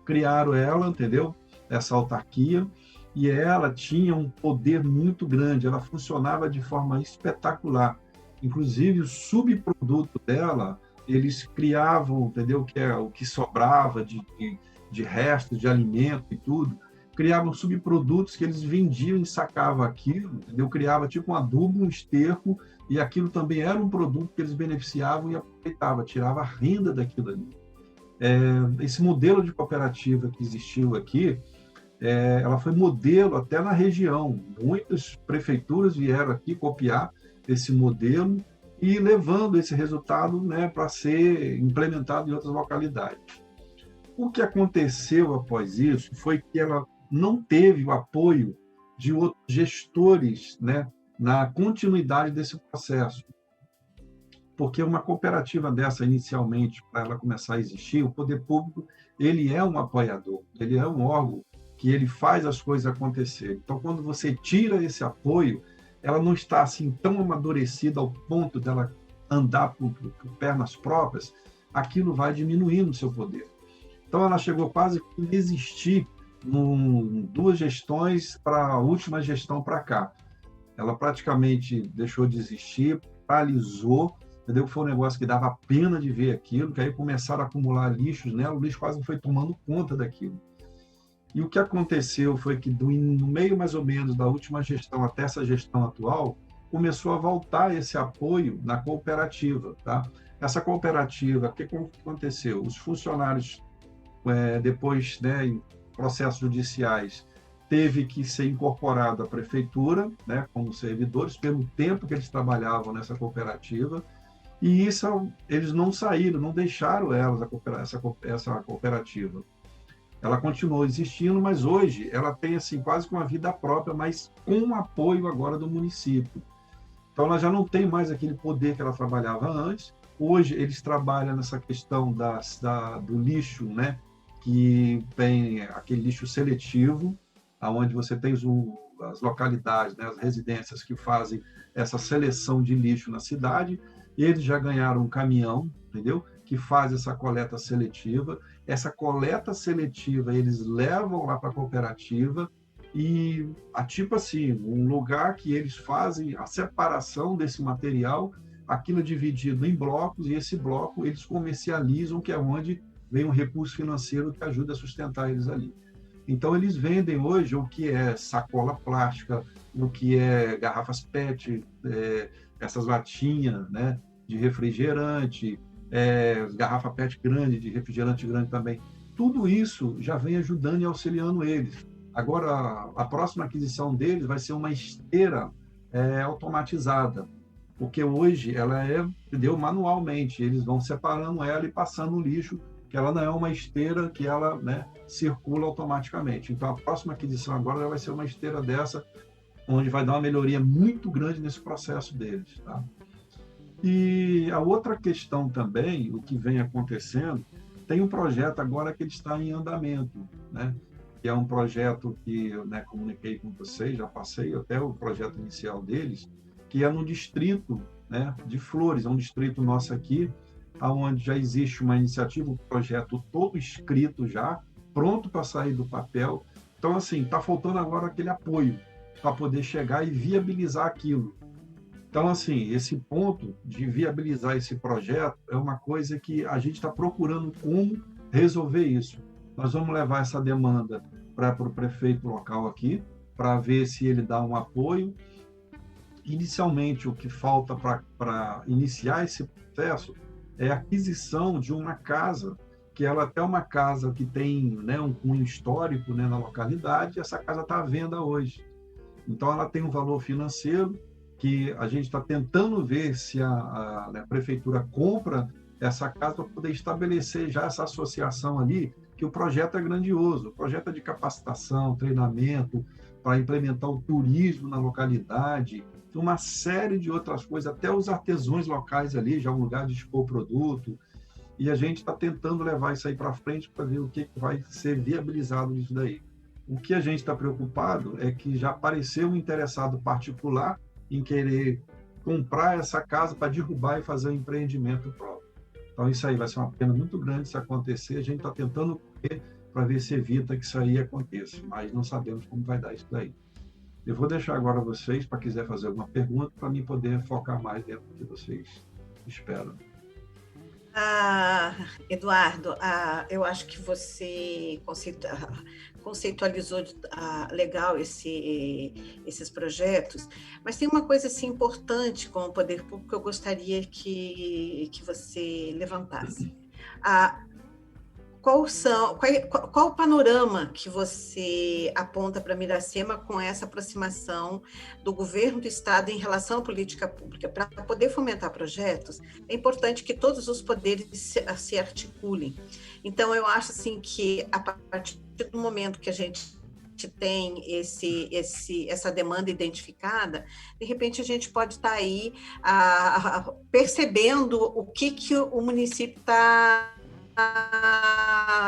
Criaram ela, entendeu? Essa autarquia, e ela tinha um poder muito grande, ela funcionava de forma espetacular. Inclusive, o subproduto dela, eles criavam, entendeu? Que é o que sobrava de restos de alimento e tudo, criavam subprodutos que eles vendiam e sacavam aquilo, entendeu? Criava tipo um adubo, um esterco, e aquilo também era um produto que eles beneficiavam e aproveitavam, tirava a renda daquilo ali. Esse modelo de cooperativa que existiu aqui, ela foi modelo até na região. Muitas prefeituras vieram aqui copiar esse modelo e levando esse resultado, né, para ser implementado em outras localidades. O que aconteceu após isso foi que ela não teve o apoio de outros gestores, né, na continuidade desse processo. Porque uma cooperativa dessa, inicialmente, para ela começar a existir, o poder público ele é um apoiador, ele é um órgão que ele faz as coisas acontecerem. Então, quando você tira esse apoio, ela não está assim tão amadurecida ao ponto dela andar por pernas próprias, aquilo vai diminuindo o seu poder. Então, ela chegou quase a existir 2 gestões para a última gestão para cá. Ela praticamente deixou de existir, paralisou, entendeu? Foi um negócio que dava pena de ver aquilo, que aí começaram a acumular lixos nela, o lixo quase foi tomando conta daquilo. E o que aconteceu foi que, no meio mais ou menos da última gestão até essa gestão atual, começou a voltar esse apoio na cooperativa, tá? Essa cooperativa, o que aconteceu? Os funcionários, depois, né, em processos judiciais, teve que ser incorporado à prefeitura, né, como servidores, pelo tempo que eles trabalhavam nessa cooperativa, e isso eles não saíram, não deixaram essa cooperativa. Ela continuou existindo, mas hoje ela tem assim, quase que uma vida própria, mas com o apoio agora do município. Então ela já não tem mais aquele poder que ela trabalhava antes. Hoje eles trabalham nessa questão do lixo, né, que tem aquele lixo seletivo, onde você tem as localidades, né, as residências que fazem essa seleção de lixo na cidade. Eles já ganharam um caminhão, entendeu? Que faz essa coleta seletiva. Essa coleta seletiva eles levam lá para a cooperativa e, tipo assim, um lugar que eles fazem a separação desse material, aquilo dividido em blocos, e esse bloco eles comercializam, que é onde vem um recurso financeiro que ajuda a sustentar eles ali. Então, eles vendem hoje o que é sacola plástica, o que é garrafas PET, essas latinhas, né, de refrigerante, garrafa PET grande, de refrigerante grande também. Tudo isso já vem ajudando e auxiliando eles. Agora, a próxima aquisição deles vai ser uma esteira automatizada, porque hoje ela entendeu, manualmente. Eles vão separando ela e passando o lixo, que ela não é uma esteira que ela, né, circula automaticamente. Então, a próxima aquisição agora vai ser uma esteira dessa, onde vai dar uma melhoria muito grande nesse processo deles, tá? E a outra questão também, o que vem acontecendo, tem um projeto agora que ele está em andamento, né? Que é um projeto que eu, né, comuniquei com vocês, já passei até o projeto inicial deles, que é no distrito, né, de Flores, é um distrito nosso aqui, onde já existe uma iniciativa, um projeto todo escrito já, pronto para sair do papel. Então, assim, está faltando agora aquele apoio para poder chegar e viabilizar aquilo. Então, assim, esse ponto de viabilizar esse projeto é uma coisa que a gente está procurando como resolver isso. Nós vamos levar essa demanda para o prefeito local aqui, para ver se ele dá um apoio. Inicialmente, o que falta para iniciar esse processo é a aquisição de uma casa, que ela até uma casa que tem, né, um cunho histórico, né, na localidade, e essa casa está à venda hoje. Então, ela tem um valor financeiro que a gente está tentando ver se a prefeitura compra essa casa para poder estabelecer já essa associação ali, que o projeto é grandioso. O projeto é de capacitação, treinamento, para implementar o turismo na localidade, uma série de outras coisas, até os artesãos locais ali, já é um lugar de expor produto, e a gente está tentando levar isso aí para frente para ver o que vai ser viabilizado disso daí. O que a gente está preocupado é que já apareceu um interessado particular em querer comprar essa casa para derrubar e fazer um empreendimento próprio. Então, isso aí vai ser uma pena muito grande se acontecer. A gente está tentando correr para ver se evita que isso aí aconteça, mas não sabemos como vai dar isso daí. Eu vou deixar agora vocês, para quiser fazer alguma pergunta, para mim poder focar mais dentro do que vocês esperam. Eduardo, eu acho que você conceitualizou legal esses projetos, mas tem uma coisa assim, importante com o poder público que eu gostaria que você levantasse. Qual o panorama que você aponta para Miracema com essa aproximação do governo do Estado em relação à política pública? Para poder fomentar projetos, é importante que todos os poderes se articulem. Então, eu acho assim, que a partir do momento que a gente tem essa demanda identificada, de repente a gente pode estar aí percebendo o que o município está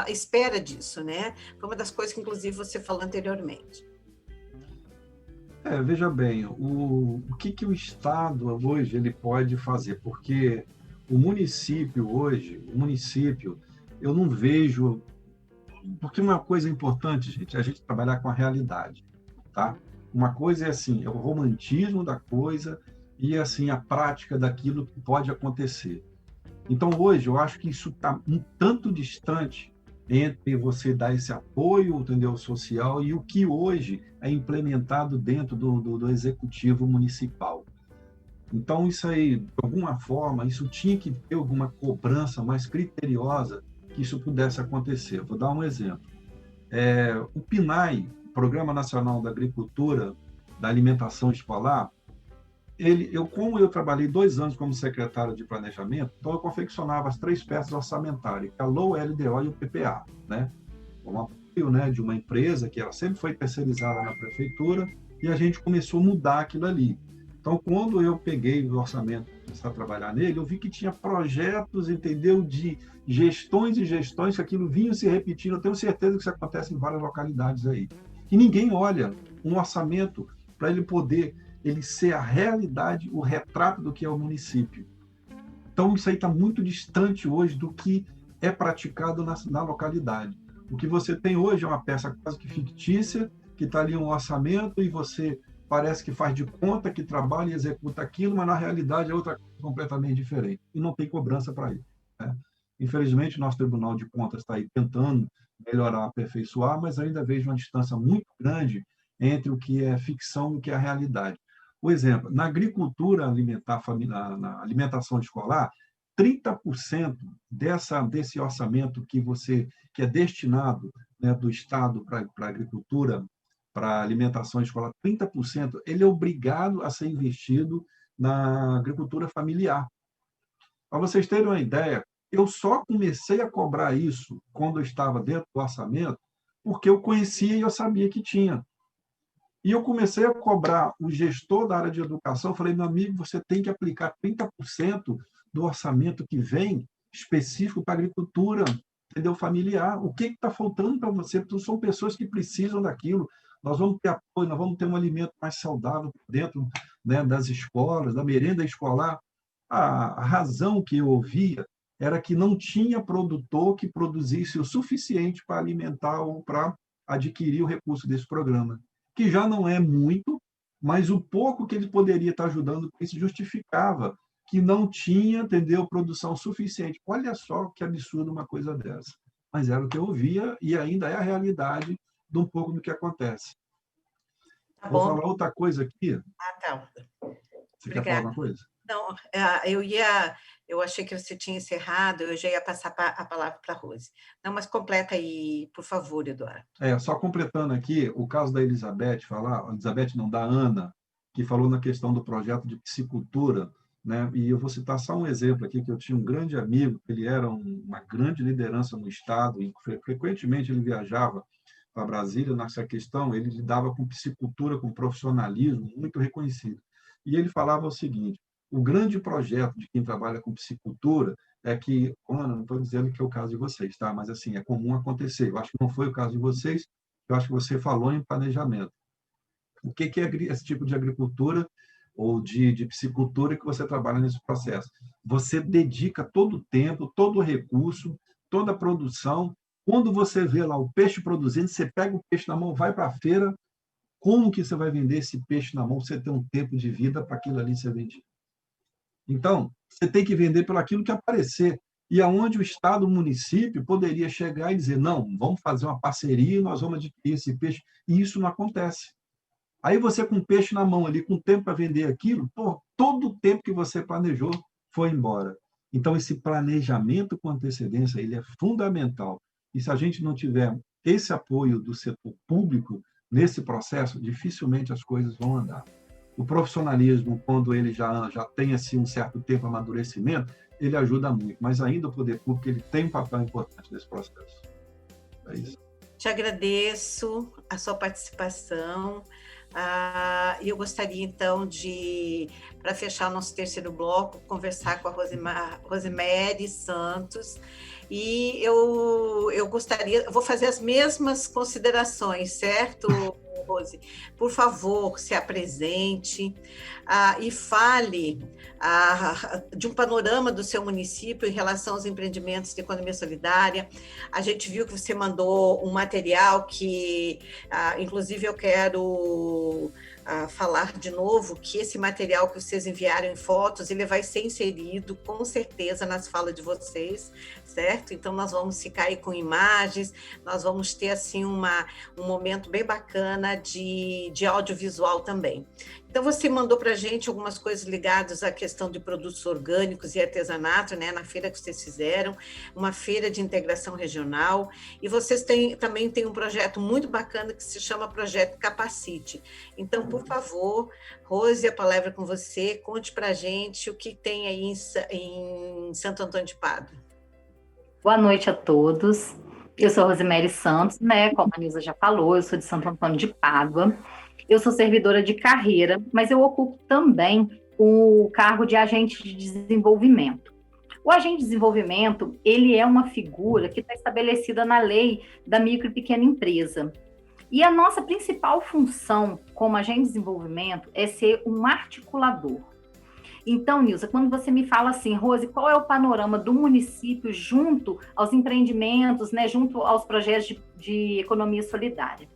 espera disso, né? Foi uma das coisas que, inclusive, você falou anteriormente. Veja bem, o que o Estado hoje ele pode fazer? Porque o município hoje, eu não vejo... Porque uma coisa importante, gente, é a gente trabalhar com a realidade, tá? Uma coisa é assim, é o romantismo da coisa e assim a prática daquilo que pode acontecer. Então, hoje, eu acho que isso está um tanto distante entre você dar esse apoio, entendeu, social e o que hoje é implementado dentro do executivo municipal. Então, isso aí, de alguma forma, isso tinha que ter alguma cobrança mais criteriosa que isso pudesse acontecer. Vou dar um exemplo. O PNAE, Programa Nacional da Agricultura, da Alimentação Escolar, como eu trabalhei 2 anos como secretário de planejamento, então eu confeccionava as 3 peças orçamentárias, a LOA, a LDO e o PPA, né? Um apoio, né, de uma empresa que ela sempre foi terceirizada na prefeitura, e a gente começou a mudar aquilo ali. Então, quando eu peguei o orçamento e comecei a trabalhar nele, eu vi que tinha projetos, entendeu, de gestões e gestões, que aquilo vinha se repetindo. Eu tenho certeza que isso acontece em várias localidades aí. E ninguém olha um orçamento para ele ser a realidade, o retrato do que é o município. Então, isso aí está muito distante hoje do que é praticado na localidade. O que você tem hoje é uma peça quase que fictícia, que está ali um orçamento e você parece que faz de conta que trabalha e executa aquilo, mas na realidade é outra coisa completamente diferente. E não tem cobrança para isso, né? Infelizmente, o nosso Tribunal de Contas está aí tentando melhorar, aperfeiçoar, mas ainda vejo uma distância muito grande entre o que é ficção e o que é a realidade. Por exemplo, na agricultura alimentar, na alimentação escolar, 30% desse orçamento que é destinado, né, do Estado para a agricultura, para a alimentação escolar, 30%, ele é obrigado a ser investido na agricultura familiar. Para vocês terem uma ideia, eu só comecei a cobrar isso quando eu estava dentro do orçamento, porque eu conhecia e eu sabia que tinha. E eu comecei a cobrar o gestor da área de educação, falei, meu amigo, você tem que aplicar 30% do orçamento que vem específico para a agricultura, entendeu, familiar. O que está faltando para você? Porque são pessoas que precisam daquilo. Nós vamos ter apoio, nós vamos ter um alimento mais saudável dentro, né, das escolas, da merenda escolar. A razão que eu ouvia era que não tinha produtor que produzisse o suficiente para alimentar ou para adquirir o recurso desse programa, que já não é muito, mas o pouco que ele poderia estar ajudando com isso justificava que não tinha, entendeu, produção suficiente. Olha só que absurdo uma coisa dessa. Mas era o que eu ouvia e ainda é a realidade de um pouco do que acontece. Tá Vou bom. falar outra coisa aqui. Tá. Você quer falar alguma coisa? Não, eu achei que você tinha encerrado, eu já ia passar a palavra para a Rose. Não, mas completa aí, por favor, Eduardo. Só completando aqui, o caso da Elizabeth, da Ana, que falou na questão do projeto de piscicultura, né? E eu vou citar só um exemplo aqui, que eu tinha um grande amigo, ele era uma grande liderança no Estado, e frequentemente ele viajava para Brasília nessa questão, ele lidava com piscicultura, com profissionalismo muito reconhecido. E ele falava o seguinte: o grande projeto de quem trabalha com piscicultura é que, Ana, não estou dizendo que é o caso de vocês, tá? Mas assim, é comum acontecer. Eu acho que não foi o caso de vocês, eu acho que você falou em planejamento. O que é esse tipo de agricultura ou de piscicultura que você trabalha nesse processo? Você dedica todo o tempo, todo o recurso, toda a produção. Quando você vê lá o peixe produzindo, você pega o peixe na mão, vai para a feira. Como que você vai vender esse peixe na mão? Você tem um tempo de vida para aquilo ali ser vendido. Então, você tem que vender pelo aquilo que aparecer. E aonde o Estado, o município, poderia chegar e dizer, não, vamos fazer uma parceria e nós vamos adquirir esse peixe. E isso não acontece. Aí você, com peixe na mão ali, com tempo para vender aquilo, todo o tempo que você planejou foi embora. Então, esse planejamento com antecedência, ele é fundamental. E se a gente não tiver esse apoio do setor público nesse processo, dificilmente as coisas vão andar. O profissionalismo, quando ele já tem assim, um certo tempo de amadurecimento, ele ajuda muito, mas ainda o poder público ele tem um papel importante nesse processo. É isso. Te agradeço a sua participação. E eu gostaria, então, para fechar o nosso terceiro bloco, conversar com a Rosemary Santos. E eu gostaria, eu vou fazer as mesmas considerações, certo, Rose? Por favor, se apresente e fale de um panorama do seu município em relação aos empreendimentos de economia solidária. A gente viu que você mandou um material que, inclusive, eu quero falar de novo que esse material que vocês enviaram em fotos, ele vai ser inserido com certeza nas falas de vocês, certo? Então nós vamos ficar aí com imagens, nós vamos ter assim um momento bem bacana de audiovisual também. Então você mandou para a gente algumas coisas ligadas à questão de produtos orgânicos e artesanato, né, na feira que vocês fizeram, uma feira de integração regional, e vocês também têm um projeto muito bacana que se chama Projeto Capacite. Então, por favor, Rose, a palavra é com você, conte para a gente o que tem aí em Santo Antônio de Pádua. Boa noite a todos. Eu sou Rosemary Santos, né? Como a Nilza já falou, eu sou de Santo Antônio de Pádua. Eu sou servidora de carreira, mas eu ocupo também o cargo de agente de desenvolvimento. O agente de desenvolvimento, ele é uma figura que está estabelecida na lei da micro e pequena empresa. E a nossa principal função como agente de desenvolvimento é ser um articulador. Então, Nilza, quando você me fala assim, Rose, qual é o panorama do município junto aos empreendimentos, né, junto aos projetos de economia solidária?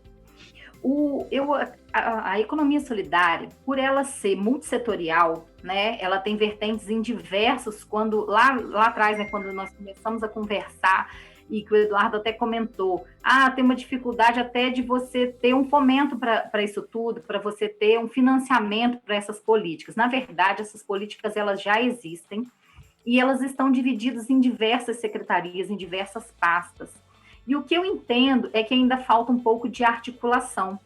A economia solidária, por ela ser multissetorial, né, ela tem vertentes em diversos, quando lá atrás, né, quando nós começamos a conversar, e que o Eduardo até comentou, tem uma dificuldade até de você ter um fomento para isso tudo, para você ter um financiamento para essas políticas. Na verdade, essas políticas elas já existem e elas estão divididas em diversas secretarias, em diversas pastas. E o que eu entendo é que ainda falta um pouco de articulação.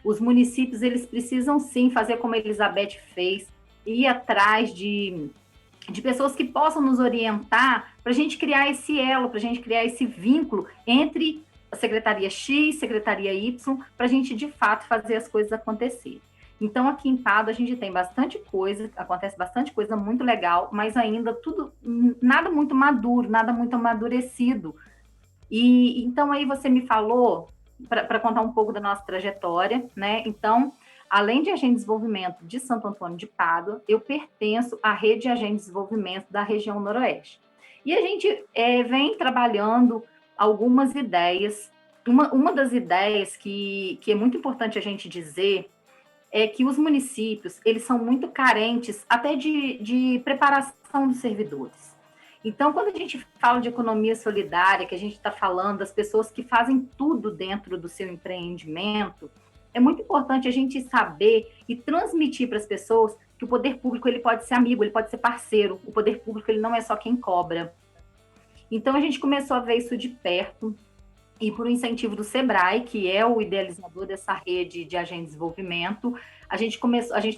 Os municípios, eles precisam sim fazer como a Elizabeth fez, ir atrás de pessoas que possam nos orientar para a gente criar esse elo, para a gente criar esse vínculo entre a Secretaria X, Secretaria Y, para a gente, de fato, fazer as coisas acontecerem. Então, aqui em Pádua, a gente tem bastante coisa, acontece bastante coisa muito legal, mas ainda nada muito maduro, nada muito amadurecido. E então, aí você me falou, para contar um pouco da nossa trajetória, né? Então, além de agente de desenvolvimento de Santo Antônio de Pádua, eu pertenço à rede de agente de desenvolvimento da região noroeste. E a gente vem trabalhando algumas ideias. Uma das ideias que é muito importante a gente dizer é que os municípios, eles são muito carentes até de preparação dos servidores. Então, quando a gente fala de economia solidária, que a gente está falando das pessoas que fazem tudo dentro do seu empreendimento, é muito importante a gente saber e transmitir para as pessoas que o poder público ele pode ser amigo, ele pode ser parceiro. O poder público ele não é só quem cobra. Então, a gente começou a ver isso de perto e por um incentivo do SEBRAE, que é o idealizador dessa rede de agente de desenvolvimento, a gente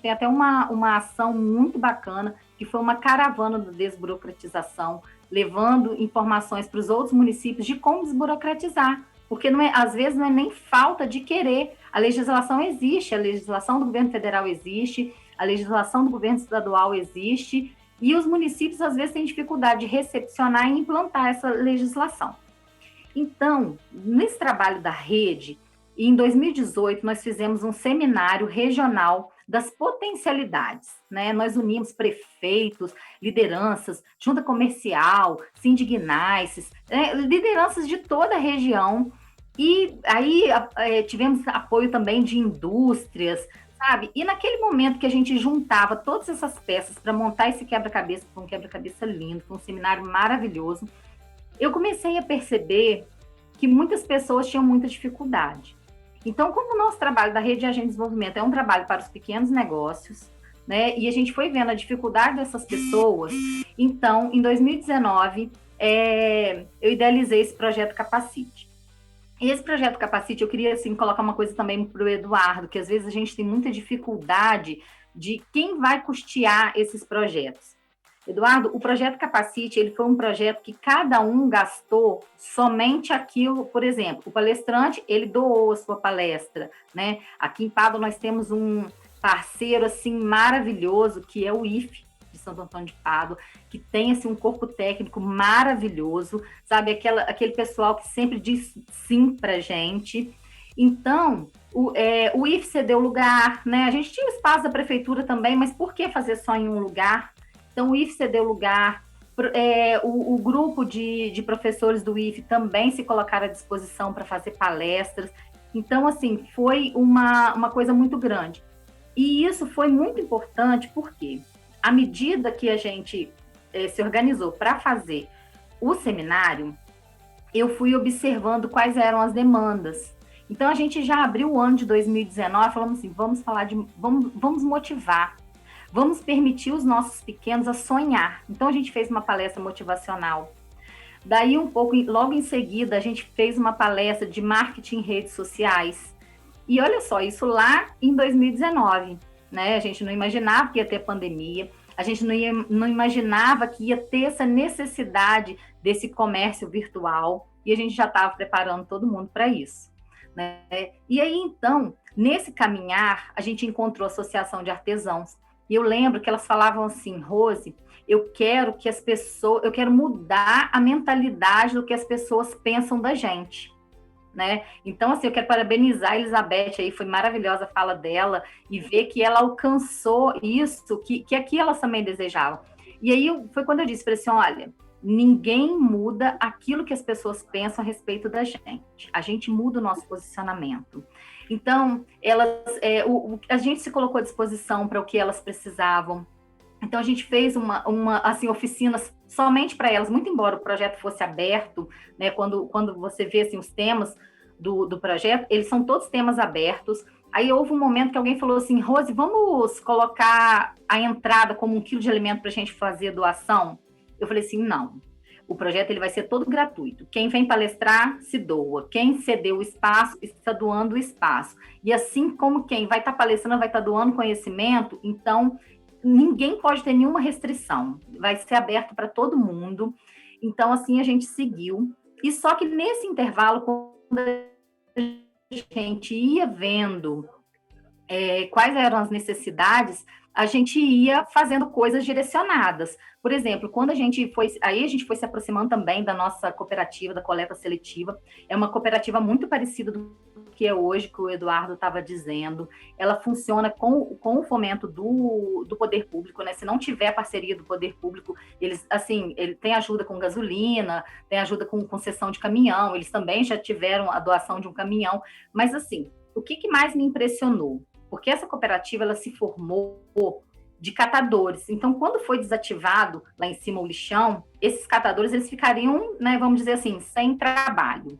tem até uma ação muito bacana, que foi uma caravana da desburocratização, levando informações para os outros municípios de como desburocratizar. Porque às vezes não é nem falta de querer. A legislação existe, a legislação do governo federal existe, a legislação do governo estadual existe e os municípios, às vezes, têm dificuldade de recepcionar e implantar essa legislação. Então, nesse trabalho da rede, em 2018, nós fizemos um seminário regional das potencialidades, né? Nós unimos prefeitos, lideranças, junta comercial, sindignais, lideranças de toda a região, e aí tivemos apoio também de indústrias, sabe? E naquele momento que a gente juntava todas essas peças para montar esse quebra-cabeça, um quebra-cabeça lindo, um seminário maravilhoso, eu comecei a perceber que muitas pessoas tinham muita dificuldade. Então, como o nosso trabalho da Rede de Agente de Desenvolvimento é um trabalho para os pequenos negócios, né, e a gente foi vendo a dificuldade dessas pessoas, então, em 2019, eu idealizei esse projeto Capacite. E esse projeto Capacite, eu queria, assim, colocar uma coisa também para o Eduardo, que às vezes a gente tem muita dificuldade de quem vai custear esses projetos. Eduardo, o projeto Capacite, ele foi um projeto que cada um gastou somente aquilo, por exemplo, o palestrante, ele doou a sua palestra, né? Aqui em Pádua nós temos um parceiro, assim, maravilhoso, que é o IFE, de Santo Antônio de Pádua, que tem, assim, um corpo técnico maravilhoso, sabe? Aquele pessoal que sempre diz sim pra gente. Então, o IFE cedeu lugar, né? A gente tinha o espaço da prefeitura também, mas por que fazer só em um lugar? Então, o IFE cedeu lugar, o grupo de professores do IFE também se colocaram à disposição para fazer palestras. Então, assim, foi uma coisa muito grande. E isso foi muito importante porque, à medida que a gente se organizou para fazer o seminário, eu fui observando quais eram as demandas. Então, a gente já abriu o ano de 2019, falamos assim, vamos motivar. Vamos permitir os nossos pequenos a sonhar. Então, a gente fez uma palestra motivacional. Daí, logo em seguida, a gente fez uma palestra de marketing em redes sociais. E olha só, isso lá em 2019, né? A gente não imaginava que ia ter pandemia, a gente não imaginava que ia ter essa necessidade desse comércio virtual, e a gente já estava preparando todo mundo para isso, né? E aí, então, nesse caminhar, a gente encontrou a Associação de Artesãos. E eu lembro que elas falavam assim, Rose, eu quero mudar a mentalidade do que as pessoas pensam da gente, né? Então, assim, eu quero parabenizar a Elizabeth aí, foi maravilhosa a fala dela, e ver que ela alcançou isso, que aqui elas também desejavam. E aí, foi quando eu disse, falei assim, olha, ninguém muda aquilo que as pessoas pensam a respeito da gente. A gente muda o nosso posicionamento. Então, a gente se colocou à disposição para o que elas precisavam. Então, a gente fez assim, oficinas somente para elas, muito embora o projeto fosse aberto, né? Quando você vê assim, os temas do projeto, eles são todos temas abertos. Aí houve um momento que alguém falou assim, Rose, vamos colocar a entrada como 1 quilo de alimento para a gente fazer doação? Eu falei assim, não. O projeto ele vai ser todo gratuito. Quem vem palestrar, se doa. Quem cedeu o espaço, está doando o espaço. E assim como quem vai estar palestrando, vai estar doando conhecimento, então ninguém pode ter nenhuma restrição. Vai ser aberto para todo mundo. Então, assim, a gente seguiu. E só que nesse intervalo, quando a gente ia vendo quais eram as necessidades, a gente ia fazendo coisas direcionadas. Por exemplo, quando a gente foi se aproximando também da nossa cooperativa, da coleta seletiva. É uma cooperativa muito parecida do que é hoje, que o Eduardo estava dizendo. Ela funciona com o fomento do poder público, né? Se não tiver parceria do poder público, ele tem ajuda com gasolina, tem ajuda com concessão de caminhão, eles também já tiveram a doação de um caminhão. Mas, assim, o que mais me impressionou? Porque essa cooperativa ela se formou de catadores. Então, quando foi desativado lá em cima o lixão, esses catadores eles ficariam, né, vamos dizer assim, sem trabalho.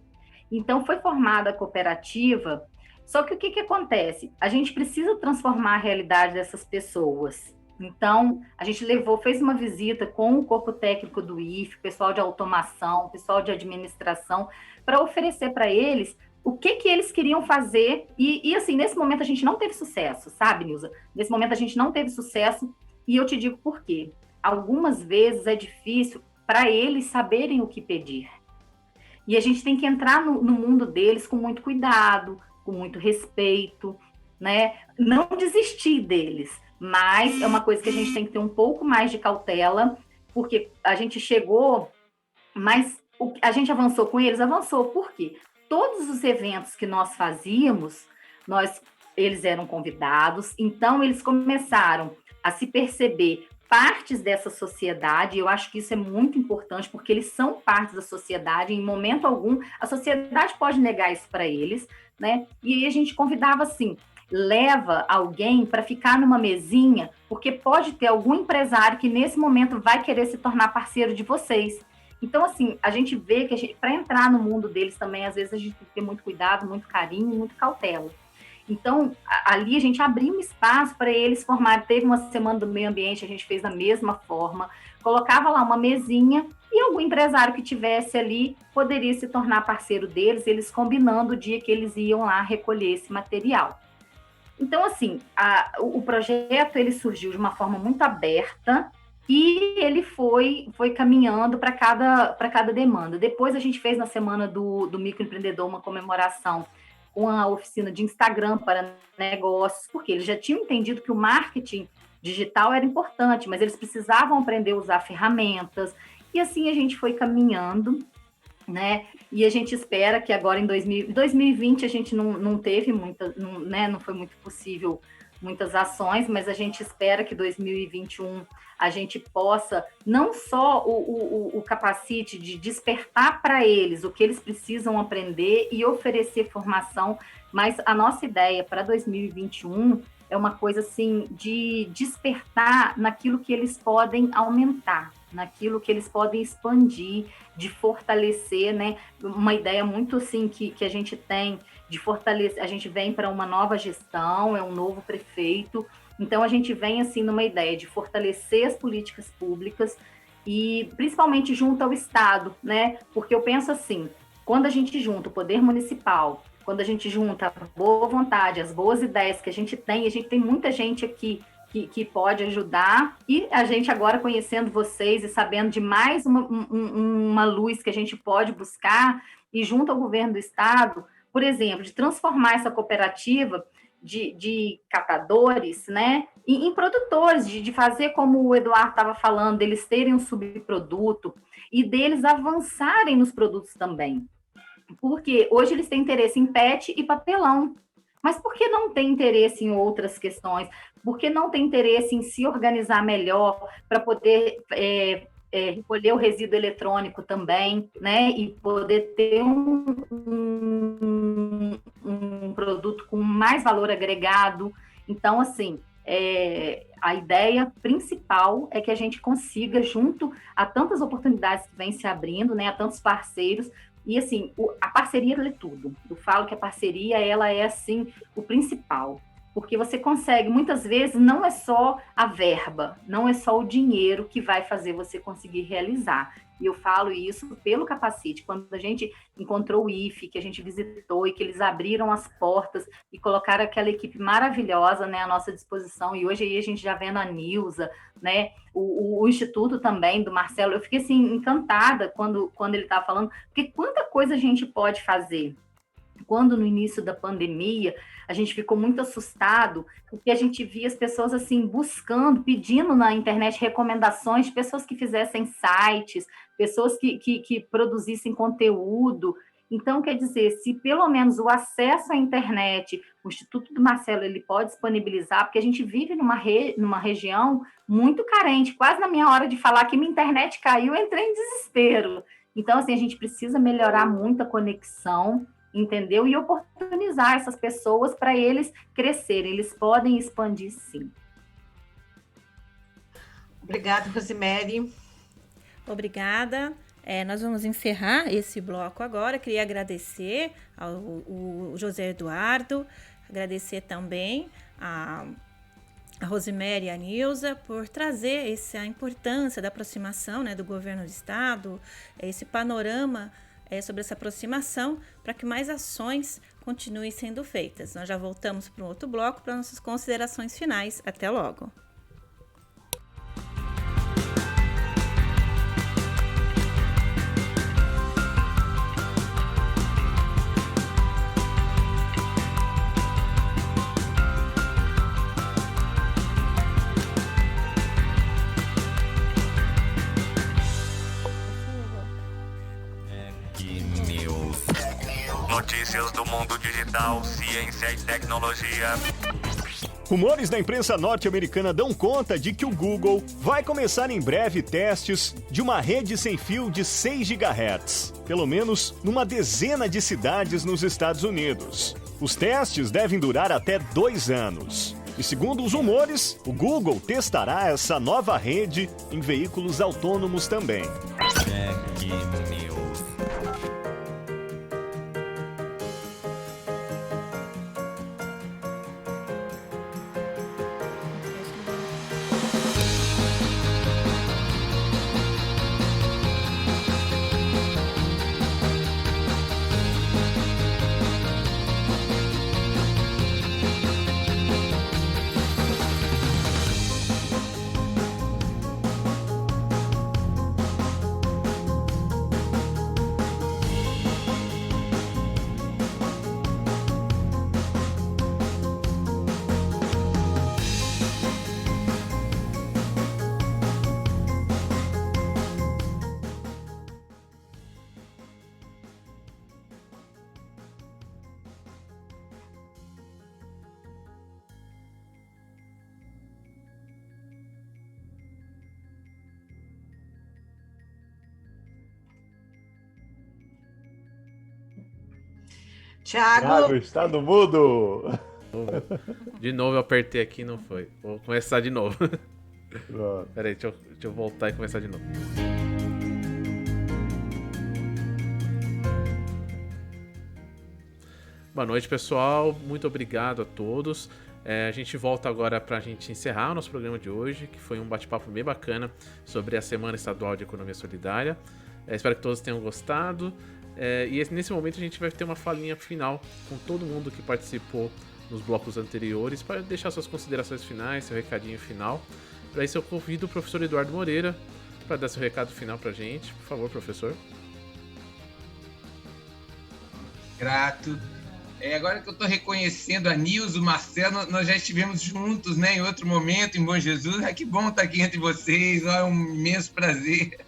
Então, foi formada a cooperativa, só que o que acontece? A gente precisa transformar a realidade dessas pessoas. Então, a gente fez uma visita com o corpo técnico do IFE, pessoal de automação, pessoal de administração, para oferecer para eles o que eles queriam fazer, e assim, nesse momento a gente não teve sucesso, sabe, Nilza? Nesse momento a gente não teve sucesso, e eu te digo por quê. Algumas vezes é difícil para eles saberem o que pedir. E a gente tem que entrar no mundo deles com muito cuidado, com muito respeito, né? Não desistir deles, mas é uma coisa que a gente tem que ter um pouco mais de cautela, porque a gente chegou, mas a gente avançou com eles, avançou, por quê? Todos os eventos que nós fazíamos, eles eram convidados, então eles começaram a se perceber partes dessa sociedade, e eu acho que isso é muito importante, porque eles são partes da sociedade, em momento algum, a sociedade pode negar isso para eles, né? E aí a gente convidava assim, leva alguém para ficar numa mesinha, porque pode ter algum empresário que nesse momento vai querer se tornar parceiro de vocês. Então, assim, a gente vê que para entrar no mundo deles também, às vezes a gente tem que ter muito cuidado, muito carinho, muito cautela. Então, ali a gente abriu um espaço para eles formarem. Teve uma semana do meio ambiente, a gente fez da mesma forma, colocava lá uma mesinha e algum empresário que tivesse ali poderia se tornar parceiro deles, eles combinando o dia que eles iam lá recolher esse material. Então, assim, o projeto ele surgiu de uma forma muito aberta e ele foi caminhando para cada demanda. Depois a gente fez na semana do microempreendedor uma comemoração com a oficina de Instagram para negócios, porque eles já tinham entendido que o marketing digital era importante, mas eles precisavam aprender a usar ferramentas, e assim a gente foi caminhando, né? E a gente espera que agora em 2020 a gente não teve não foi muito possível muitas ações, mas a gente espera que 2021 a gente possa não só o capacite de despertar para eles o que eles precisam aprender e oferecer formação, mas a nossa ideia para 2021 é uma coisa assim de despertar naquilo que eles podem aumentar, naquilo que eles podem expandir, de fortalecer, né? Uma ideia muito assim que a gente tem de fortalecer, a gente vem para uma nova gestão, é um novo prefeito, então a gente vem assim numa ideia de fortalecer as políticas públicas e principalmente junto ao Estado, né? Porque eu penso assim, quando a gente junta o poder municipal, quando a gente junta a boa vontade, as boas ideias que a gente tem muita gente aqui que pode ajudar, e a gente agora conhecendo vocês e sabendo de mais uma luz que a gente pode buscar, e junto ao governo do Estado, por exemplo, de transformar essa cooperativa de catadores, né, em produtores, de fazer como o Eduardo estava falando, deles terem um subproduto e deles avançarem nos produtos também. Porque hoje eles têm interesse em PET e papelão, mas por que não tem interesse em outras questões? Por que não tem interesse em se organizar melhor para poder recolher o resíduo eletrônico também, né? E poder ter um produto com mais valor agregado. Então, assim, a ideia principal é que a gente consiga, junto a tantas oportunidades que vêm se abrindo, né? A tantos parceiros. E, assim, a parceria é tudo. Eu falo que a parceria, ela é, assim, o principal. Porque você consegue, muitas vezes, não é só a verba, não é só o dinheiro que vai fazer você conseguir realizar. E eu falo isso pelo Capacite. Quando a gente encontrou o IFE, que a gente visitou e que eles abriram as portas e colocaram aquela equipe maravilhosa, né, à nossa disposição. E hoje aí a gente já vendo a Nilza, né, o Instituto também do Marcelo. Eu fiquei assim encantada quando ele estava falando, porque quanta coisa a gente pode fazer. Quando no início da pandemia a gente ficou muito assustado, porque a gente via as pessoas assim buscando, pedindo na internet recomendações de pessoas que fizessem sites, pessoas que produzissem conteúdo. Então, quer dizer, se pelo menos o acesso à internet, o Instituto do Marcelo, ele pode disponibilizar, porque a gente vive numa região muito carente, quase na minha hora de falar que minha internet caiu, eu entrei em desespero. Então, assim, a gente precisa melhorar muito a conexão, entendeu? E oportunizar essas pessoas para eles crescerem. Eles podem expandir, sim. Obrigada, Rosemary. Obrigada. Nós vamos encerrar esse bloco agora. Queria agradecer ao José Eduardo, agradecer também a Rosemary e a Nilza por trazer essa importância da aproximação, né, do governo do Estado, esse panorama sobre essa aproximação, para que mais ações continuem sendo feitas. Nós já voltamos para um outro bloco para nossas considerações finais. Até logo! Notícias do mundo digital, ciência e tecnologia. Rumores da imprensa norte-americana dão conta de que o Google vai começar em breve testes de uma rede sem fio de 6 GHz, pelo menos numa dezena de cidades nos Estados Unidos. Os testes devem durar até 2 anos. E segundo os rumores, o Google testará essa nova rede em veículos autônomos também. Thiago, está no mudo. De novo eu apertei aqui e não foi. Vou começar de novo. Peraí, deixa eu voltar e começar de novo. Boa noite, pessoal. Muito obrigado a todos. A gente volta agora para a gente encerrar o nosso programa de hoje, que foi um bate-papo bem bacana sobre a Semana Estadual de Economia Solidária. Espero que todos tenham gostado. E nesse momento a gente vai ter uma falinha final com todo mundo que participou nos blocos anteriores para deixar suas considerações finais, seu recadinho final. Para isso eu convido o professor Eduardo Moreira para dar seu recado final para a gente. Por favor, professor. Grato. Agora que eu estou reconhecendo a Nilza, o Marcelo, nós já estivemos juntos, né, em outro momento, em Bom Jesus. Que bom estar aqui entre vocês, é um imenso prazer.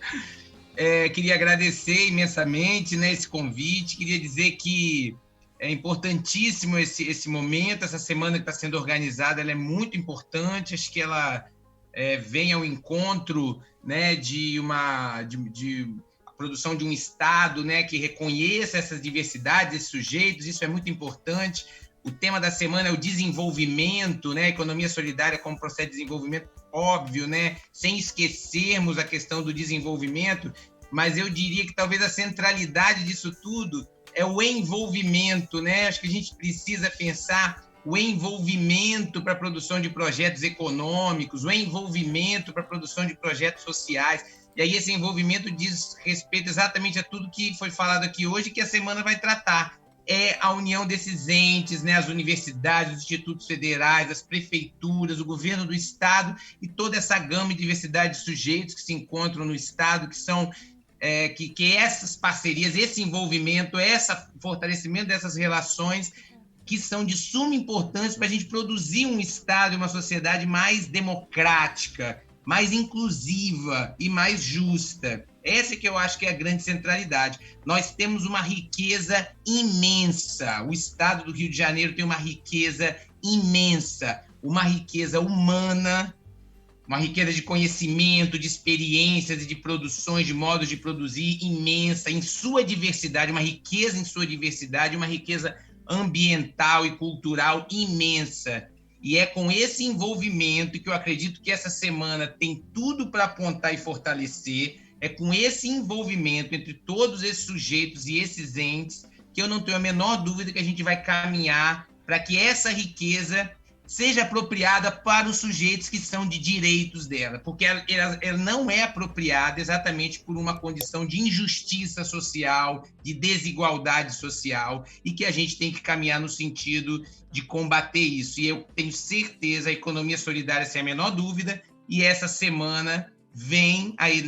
Queria agradecer imensamente, né, esse convite, queria dizer que é importantíssimo esse momento, essa semana que está sendo organizada, ela é muito importante, acho que ela vem ao encontro, né, de a produção de um Estado, né, que reconheça essas diversidades, esses sujeitos, isso é muito importante. O tema da semana é o desenvolvimento, né, economia solidária como processo de desenvolvimento, óbvio, né, sem esquecermos a questão do desenvolvimento, mas eu diria que talvez a centralidade disso tudo é o envolvimento, né? Acho que a gente precisa pensar o envolvimento para a produção de projetos econômicos, o envolvimento para a produção de projetos sociais. E aí esse envolvimento diz respeito exatamente a tudo que foi falado aqui hoje, que a semana vai tratar. É a união desses entes, né, as universidades, os institutos federais, as prefeituras, o governo do Estado e toda essa gama e diversidade de sujeitos que se encontram no Estado, que são que essas parcerias, esse envolvimento, esse fortalecimento dessas relações que são de suma importância para a gente produzir um Estado e uma sociedade mais democrática, mais inclusiva e mais justa. Essa que eu acho que é a grande centralidade. Nós temos uma riqueza imensa. O Estado do Rio de Janeiro tem uma riqueza imensa, uma riqueza humana, uma riqueza de conhecimento, de experiências e de produções, de modos de produzir imensa, em sua diversidade, uma riqueza em sua diversidade, uma riqueza ambiental e cultural imensa. E é com esse envolvimento que eu acredito que essa semana tem tudo para apontar e fortalecer. É com esse envolvimento entre todos esses sujeitos e esses entes que eu não tenho a menor dúvida que a gente vai caminhar para que essa riqueza seja apropriada para os sujeitos que são de direitos dela, porque ela não é apropriada exatamente por uma condição de injustiça social, de desigualdade social, e que a gente tem que caminhar no sentido de combater isso. E eu tenho certeza, a economia solidária, sem a menor dúvida, e essa semana vem aí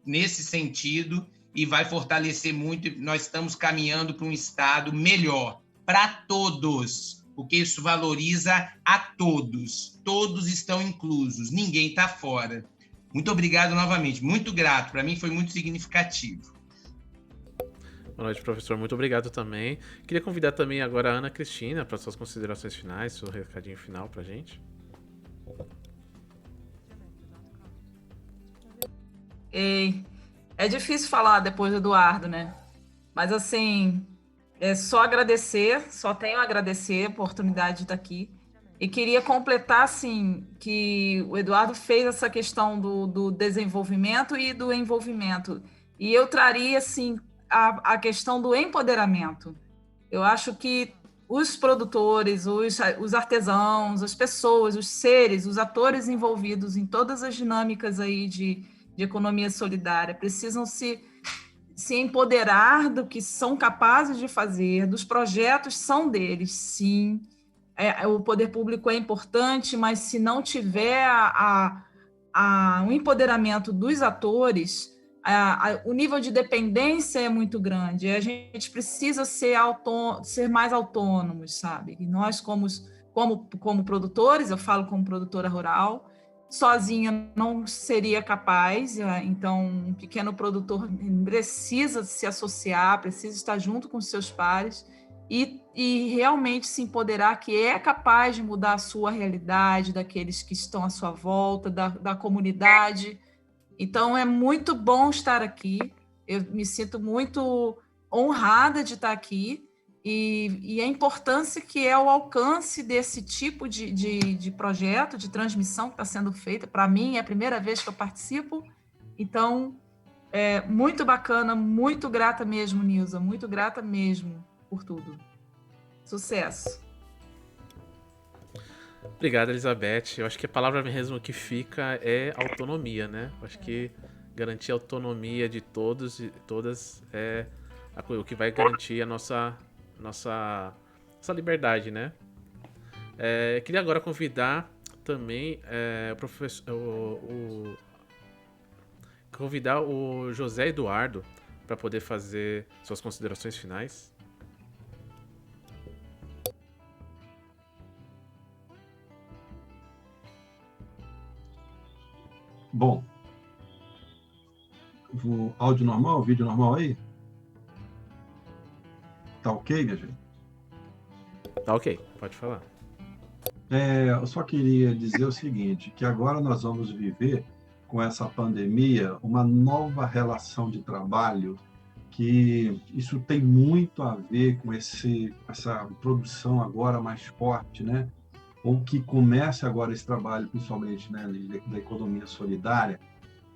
nesse sentido e vai fortalecer muito. Nós estamos caminhando para um Estado melhor, para todos, porque isso valoriza a todos. Todos estão inclusos, ninguém está fora. Muito obrigado novamente, muito grato. Para mim foi muito significativo. Boa noite, professor. Muito obrigado também. Queria convidar também agora a Ana Cristina para suas considerações finais, seu recadinho final para a gente. É difícil falar depois do Eduardo, né? Mas, assim, é só agradecer, só tenho a agradecer a oportunidade de estar aqui. E queria completar, assim, que o Eduardo fez essa questão do desenvolvimento e do envolvimento. E eu traria, assim, a questão do empoderamento. Eu acho que os produtores, os artesãos, as pessoas, os seres, os atores envolvidos em todas as dinâmicas aí de economia solidária precisam se empoderar do que são capazes de fazer, dos projetos são deles, sim. O poder público é importante, mas se não tiver o empoderamento dos atores, o nível de dependência é muito grande. A gente precisa ser mais autônomos, sabe? E nós, como produtores, eu falo como produtora rural, sozinha não seria capaz, então um pequeno produtor precisa se associar, precisa estar junto com seus pares e realmente se empoderar que é capaz de mudar a sua realidade, daqueles que estão à sua volta, da comunidade. Então, é muito bom estar aqui, eu me sinto muito honrada de estar aqui, e a importância que é o alcance desse tipo de projeto, de transmissão que está sendo feita. Para mim, é a primeira vez que eu participo, então, é muito bacana, muito grata mesmo, Nilza, muito grata mesmo por tudo. Sucesso! Obrigado, Elizabeth. Eu acho que a palavra mesmo que fica é autonomia, né? Eu acho que garantir a autonomia de todos e todas é o que vai garantir a nossa liberdade, né? Queria agora convidar também convidar o José Eduardo para poder fazer suas considerações finais. Bom, o áudio normal, vídeo normal aí? Tá ok, minha gente? Tá ok, pode falar. Eu só queria dizer o seguinte, que agora nós vamos viver, com essa pandemia, uma nova relação de trabalho, que isso tem muito a ver com essa produção agora mais forte, né? Ou que comece agora esse trabalho, principalmente, né, da economia solidária,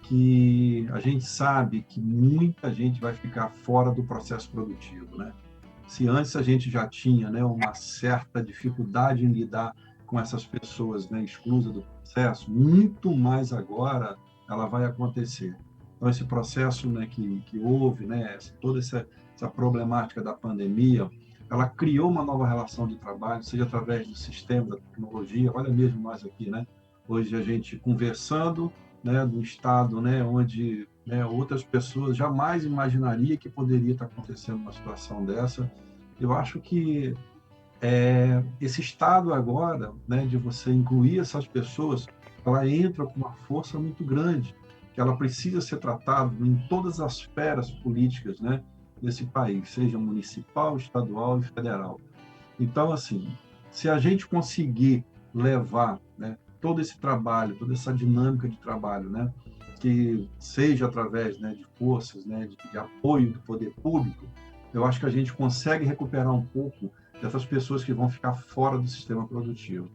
que a gente sabe que muita gente vai ficar fora do processo produtivo, né? Se antes a gente já tinha, né, uma certa dificuldade em lidar com essas pessoas, né, exclusas do processo, muito mais agora ela vai acontecer. Então, esse processo, né, que houve, né, toda essa problemática da pandemia, ela criou uma nova relação de trabalho, seja através do sistema, da tecnologia. Olha mesmo nós aqui, né? Hoje a gente conversando, né, do estado, né, onde, né, outras pessoas jamais imaginariam que poderia estar acontecendo uma situação dessa. Eu acho que esse estado agora, né, de você incluir essas pessoas, ela entra com uma força muito grande, que ela precisa ser tratada em todas as esferas políticas, né, desse país, seja municipal, estadual e federal. Então, assim, se a gente conseguir levar, né, todo esse trabalho, toda essa dinâmica de trabalho, né, que seja através, né, de forças, né, de apoio do poder público, eu acho que a gente consegue recuperar um pouco dessas pessoas que vão ficar fora do sistema produtivo.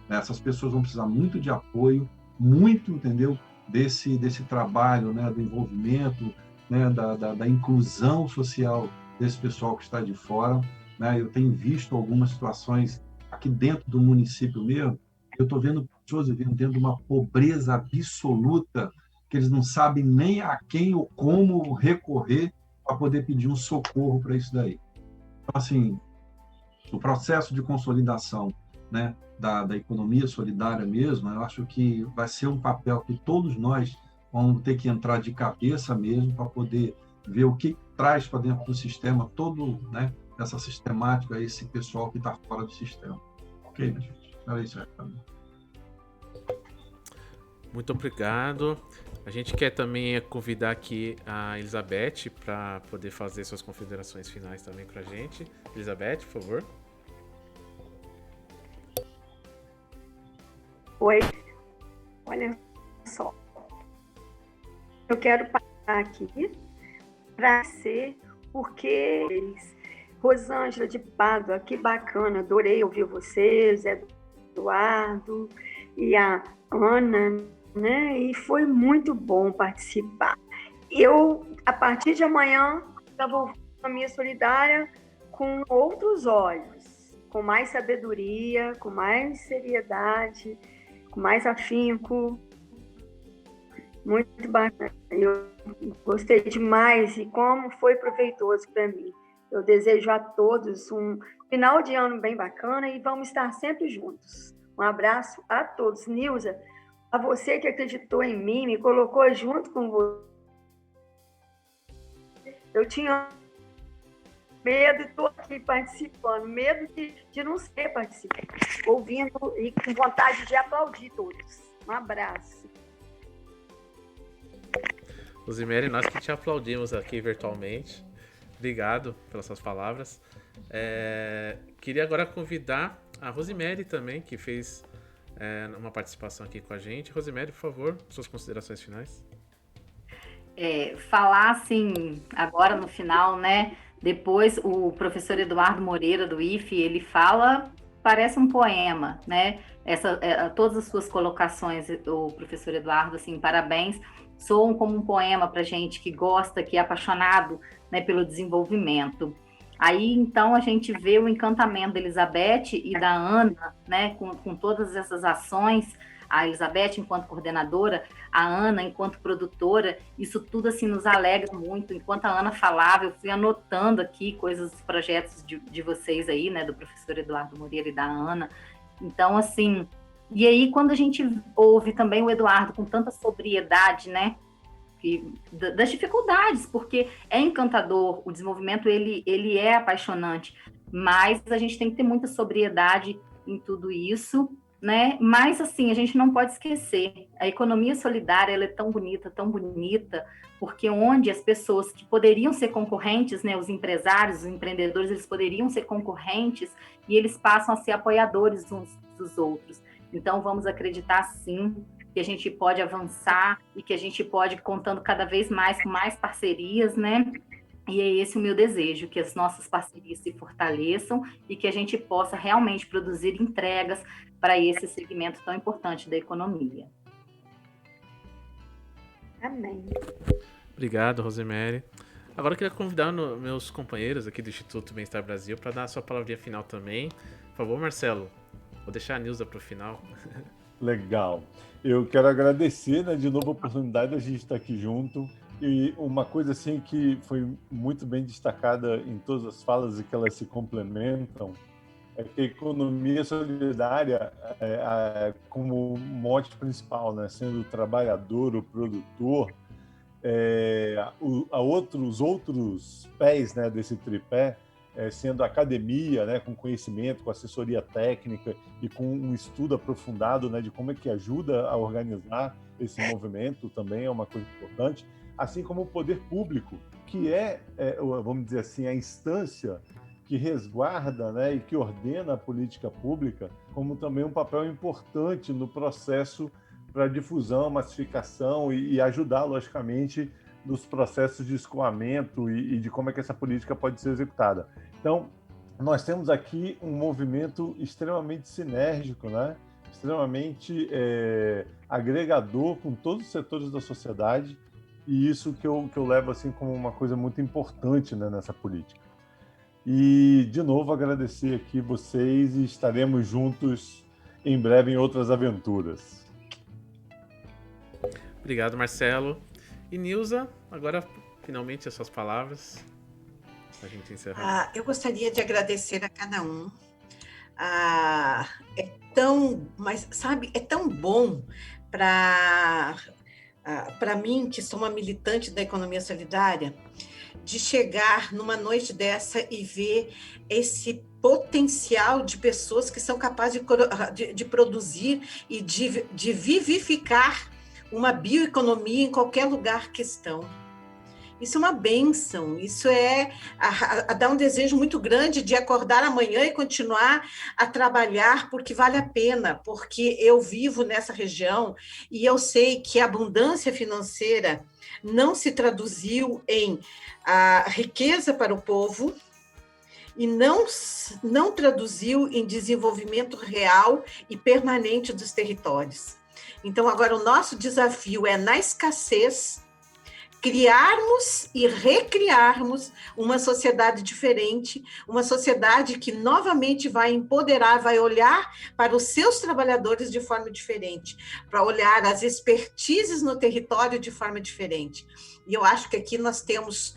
Essas pessoas vão precisar muito de apoio, muito, entendeu, desse trabalho, né, do envolvimento, né, da inclusão social desse pessoal que está de fora, né? Eu tenho visto algumas situações aqui dentro do município mesmo, eu estou vendo pessoas vivendo dentro de uma pobreza absoluta, que eles não sabem nem a quem ou como recorrer para poder pedir um socorro para isso daí. Então, assim, o processo de consolidação, né, da economia solidária mesmo, eu acho que vai ser um papel que todos nós vamos ter que entrar de cabeça mesmo para poder ver o que traz para dentro do sistema todo, né, essa sistemática, esse pessoal que está fora do sistema. Ok, minha gente? Era isso aí. Muito obrigado. A gente quer também convidar aqui a Elizabeth para poder fazer suas considerações finais também para a gente. Elizabeth, por favor. Oi, olha só, eu quero parar aqui para ser, porque Rosângela de Pádua, que bacana, adorei ouvir vocês, Eduardo e a Ana, né? E foi muito bom participar. Eu, a partir de amanhã, estava a minha solidária com outros olhos, com mais sabedoria, com mais seriedade, com mais afinco. Muito bacana. Eu gostei demais e como foi proveitoso para mim. Eu desejo a todos um final de ano bem bacana e vamos estar sempre juntos. Um abraço a todos. Nilza, a você que acreditou em mim, me colocou junto com você. Eu tinha medo e estou aqui participando, medo de não ser participante, ouvindo e com vontade de aplaudir todos. Um abraço. Rosemary, nós que te aplaudimos aqui virtualmente. Obrigado pelas suas palavras. Queria agora convidar a Rosemary também, que fez uma participação aqui com a gente. Rosemary, por favor, suas considerações finais. Falar assim, agora no final, né? Depois o professor Eduardo Moreira, do IFE, ele fala, parece um poema, né? Todas as suas colocações, o professor Eduardo, assim, parabéns, soam como um poema para gente que gosta, que é apaixonado, né, pelo desenvolvimento. Aí, então, a gente vê o encantamento da Elizabeth e da Ana, né, com todas essas ações, a Elizabeth enquanto coordenadora, a Ana enquanto produtora, isso tudo, assim, nos alegra muito. Enquanto a Ana falava, eu fui anotando aqui coisas, projetos de vocês aí, né, do professor Eduardo Moreira e da Ana. Então, assim, e aí quando a gente ouve também o Eduardo com tanta sobriedade, né, das dificuldades, porque é encantador, o desenvolvimento ele é apaixonante, mas a gente tem que ter muita sobriedade em tudo isso, né? Mas assim, a gente não pode esquecer, a economia solidária, ela é tão bonita, porque onde as pessoas que poderiam ser concorrentes, né, os empresários, os empreendedores, eles poderiam ser concorrentes e eles passam a ser apoiadores uns dos outros. Então, vamos acreditar, sim, que a gente pode avançar e que a gente pode ir contando cada vez mais com mais parcerias, né? E é esse o meu desejo, que as nossas parcerias se fortaleçam e que a gente possa realmente produzir entregas para esse segmento tão importante da economia. Amém. Obrigado, Rosemary. Agora eu queria convidar meus companheiros aqui do Instituto Bem-Estar Brasil para dar a sua palavrinha final também. Por favor, Marcelo, vou deixar a Nilza para o final. Legal. Eu quero agradecer, né, de novo a oportunidade da gente estar aqui junto. E uma coisa assim que foi muito bem destacada em todas as falas e que elas se complementam é que a economia solidária, como mote principal, né, sendo o trabalhador, o produtor, os outros pés, né, desse tripé, sendo a academia, né, com conhecimento, com assessoria técnica e com um estudo aprofundado, né, de como é que ajuda a organizar esse movimento, também é uma coisa importante, assim como o poder público, que vamos dizer assim, a instância que resguarda, né, e que ordena a política pública, como também um papel importante no processo para difusão, massificação e ajudar, logicamente, nos processos de escoamento e de como é que essa política pode ser executada. Então, nós temos aqui um movimento extremamente sinérgico, né? Extremamente agregador com todos os setores da sociedade, e isso que eu levo assim como uma coisa muito importante, né, nessa política. E, de novo, agradecer aqui vocês e estaremos juntos em breve em outras aventuras. Obrigado, Marcelo. E Nilza, agora finalmente as suas palavras para a gente encerrar. Eu gostaria de agradecer a cada um. Mas sabe, é tão bom para mim, que sou uma militante da economia solidária, de chegar numa noite dessa e ver esse potencial de pessoas que são capazes de produzir e de vivificar uma bioeconomia em qualquer lugar que estão. Isso é uma bênção, isso dá um desejo muito grande de acordar amanhã e continuar a trabalhar, porque vale a pena, porque eu vivo nessa região e eu sei que a abundância financeira não se traduziu em riqueza para o povo e não traduziu em desenvolvimento real e permanente dos territórios. Então, agora o nosso desafio é, na escassez, criarmos e recriarmos uma sociedade diferente, uma sociedade que novamente vai empoderar, vai olhar para os seus trabalhadores de forma diferente, para olhar as expertises no território de forma diferente. E eu acho que aqui nós temos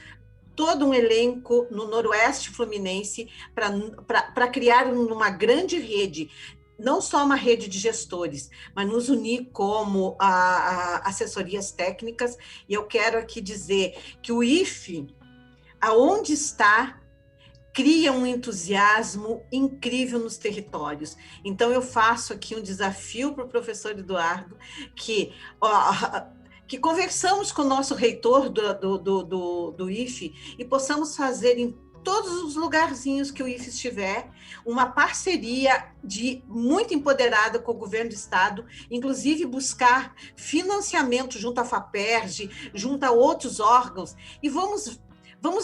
todo um elenco no Noroeste Fluminense para criar uma grande rede, não só uma rede de gestores, mas nos unir como assessorias técnicas. E eu quero aqui dizer que o IFE, aonde está, cria um entusiasmo incrível nos territórios. Então, eu faço aqui um desafio para o professor Eduardo, que conversamos com o nosso reitor do IFE e possamos fazer em todos os lugarzinhos que o IFE estiver, uma parceria muito empoderada com o governo do estado, inclusive buscar financiamento junto à FAPERJ, junto a outros órgãos, e vamos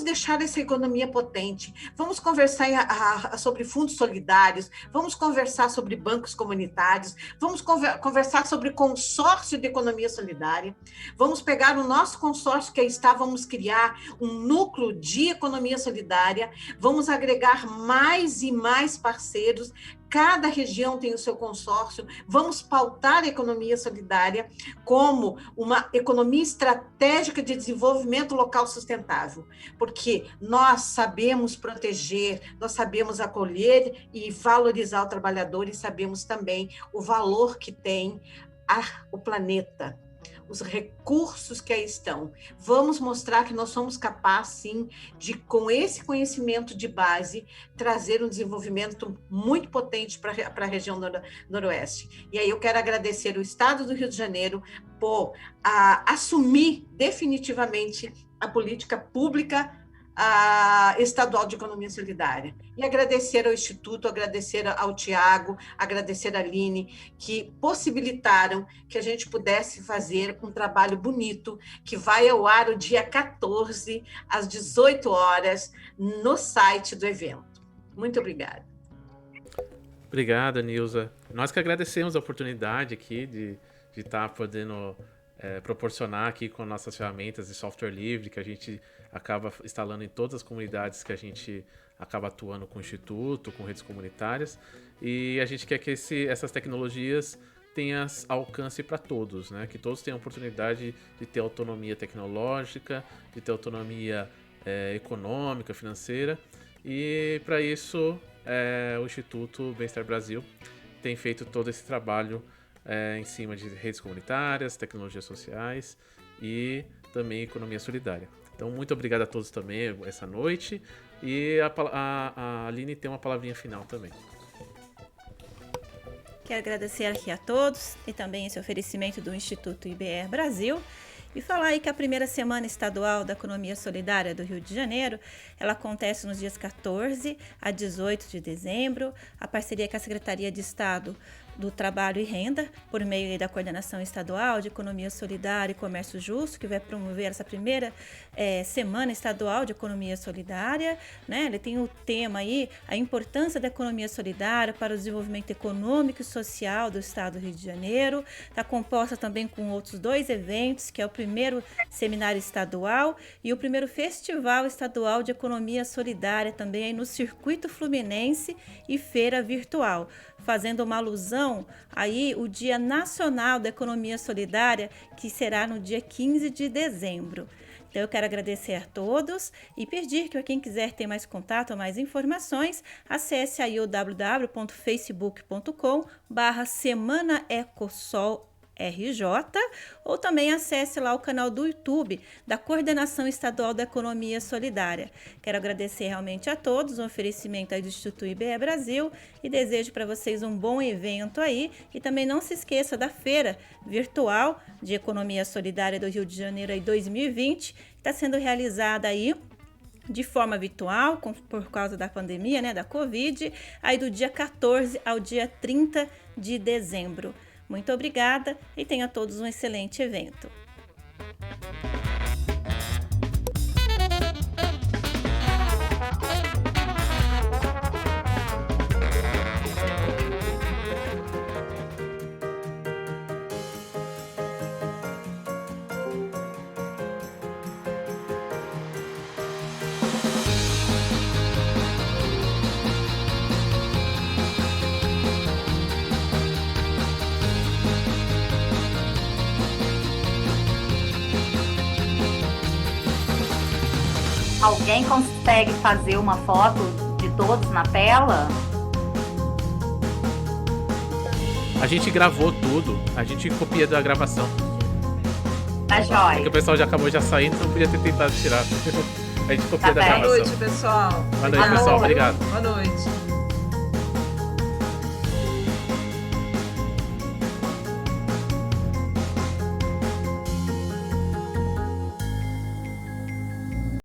deixar essa economia potente, vamos conversar sobre fundos solidários, vamos conversar sobre bancos comunitários, vamos conversar sobre consórcio de economia solidária, vamos pegar o nosso consórcio que aí está, vamos criar um núcleo de economia solidária, vamos agregar mais e mais parceiros. Cada região tem o seu consórcio, vamos pautar a economia solidária como uma economia estratégica de desenvolvimento local sustentável, porque nós sabemos proteger, nós sabemos acolher e valorizar o trabalhador e sabemos também o valor que tem o planeta, os recursos que aí estão. Vamos mostrar que nós somos capazes, sim, de, com esse conhecimento de base, trazer um desenvolvimento muito potente para a região noroeste. E aí eu quero agradecer o Estado do Rio de Janeiro por assumir definitivamente a política pública estadual de economia solidária. E agradecer ao Instituto, agradecer ao Tiago, agradecer à Aline, que possibilitaram que a gente pudesse fazer um trabalho bonito, que vai ao ar o dia 14, às 18 horas, no site do evento. Muito obrigada. Obrigado, Nilza. Nós que agradecemos a oportunidade aqui de estar podendo proporcionar aqui com nossas ferramentas de software livre, que a gente acaba instalando em todas as comunidades que a gente acaba atuando com o Instituto, com redes comunitárias, e a gente quer que essas tecnologias tenham alcance para todos, né? Que todos tenham oportunidade de ter autonomia tecnológica, de ter autonomia econômica, financeira, e para isso o Instituto Bem-Estar Brasil tem feito todo esse trabalho em cima de redes comunitárias, tecnologias sociais e também economia solidária. Então, muito obrigado a todos também essa noite. E a Aline tem uma palavrinha final também. Quero agradecer aqui a todos e também esse oferecimento do Instituto IBR Brasil. E falar aí que a primeira Semana Estadual da Economia Solidária do Rio de Janeiro, ela acontece nos dias 14 a 18 de dezembro, a parceria com a Secretaria de Estado do Trabalho e Renda, por meio da Coordenação Estadual de Economia Solidária e Comércio Justo, que vai promover essa primeira Semana Estadual de Economia Solidária, né? Ele tem o tema aí, a importância da economia solidária para o desenvolvimento econômico e social do Estado do Rio de Janeiro. Está composta também com outros 2 eventos, que é o primeiro Seminário Estadual e o primeiro Festival Estadual de Economia Solidária, também aí no Circuito Fluminense e Feira Virtual, fazendo uma alusão aí o Dia Nacional da Economia Solidária, que será no dia 15 de dezembro. Então eu quero agradecer a todos e pedir que quem quiser ter mais contato ou mais informações, acesse aí o www.facebook.com/semanaecosol ou também acesse lá o canal do YouTube da Coordenação Estadual da Economia Solidária. Quero agradecer realmente a todos, um oferecimento aí do Instituto IBE Brasil e desejo para vocês um bom evento aí. E também não se esqueça da Feira Virtual de Economia Solidária do Rio de Janeiro aí 2020, que está sendo realizada aí de forma virtual, por causa da pandemia, né, da Covid, aí do dia 14 ao dia 30 de dezembro. Muito obrigada e tenham todos um excelente evento. Alguém consegue fazer uma foto de todos na tela? A gente gravou tudo, a gente copia da gravação. Tá jóia. Porque o pessoal já acabou já saindo, então podia ter tentado tirar. A gente copia da gravação. Boa noite, pessoal. Boa noite, pessoal. Obrigado. Boa noite.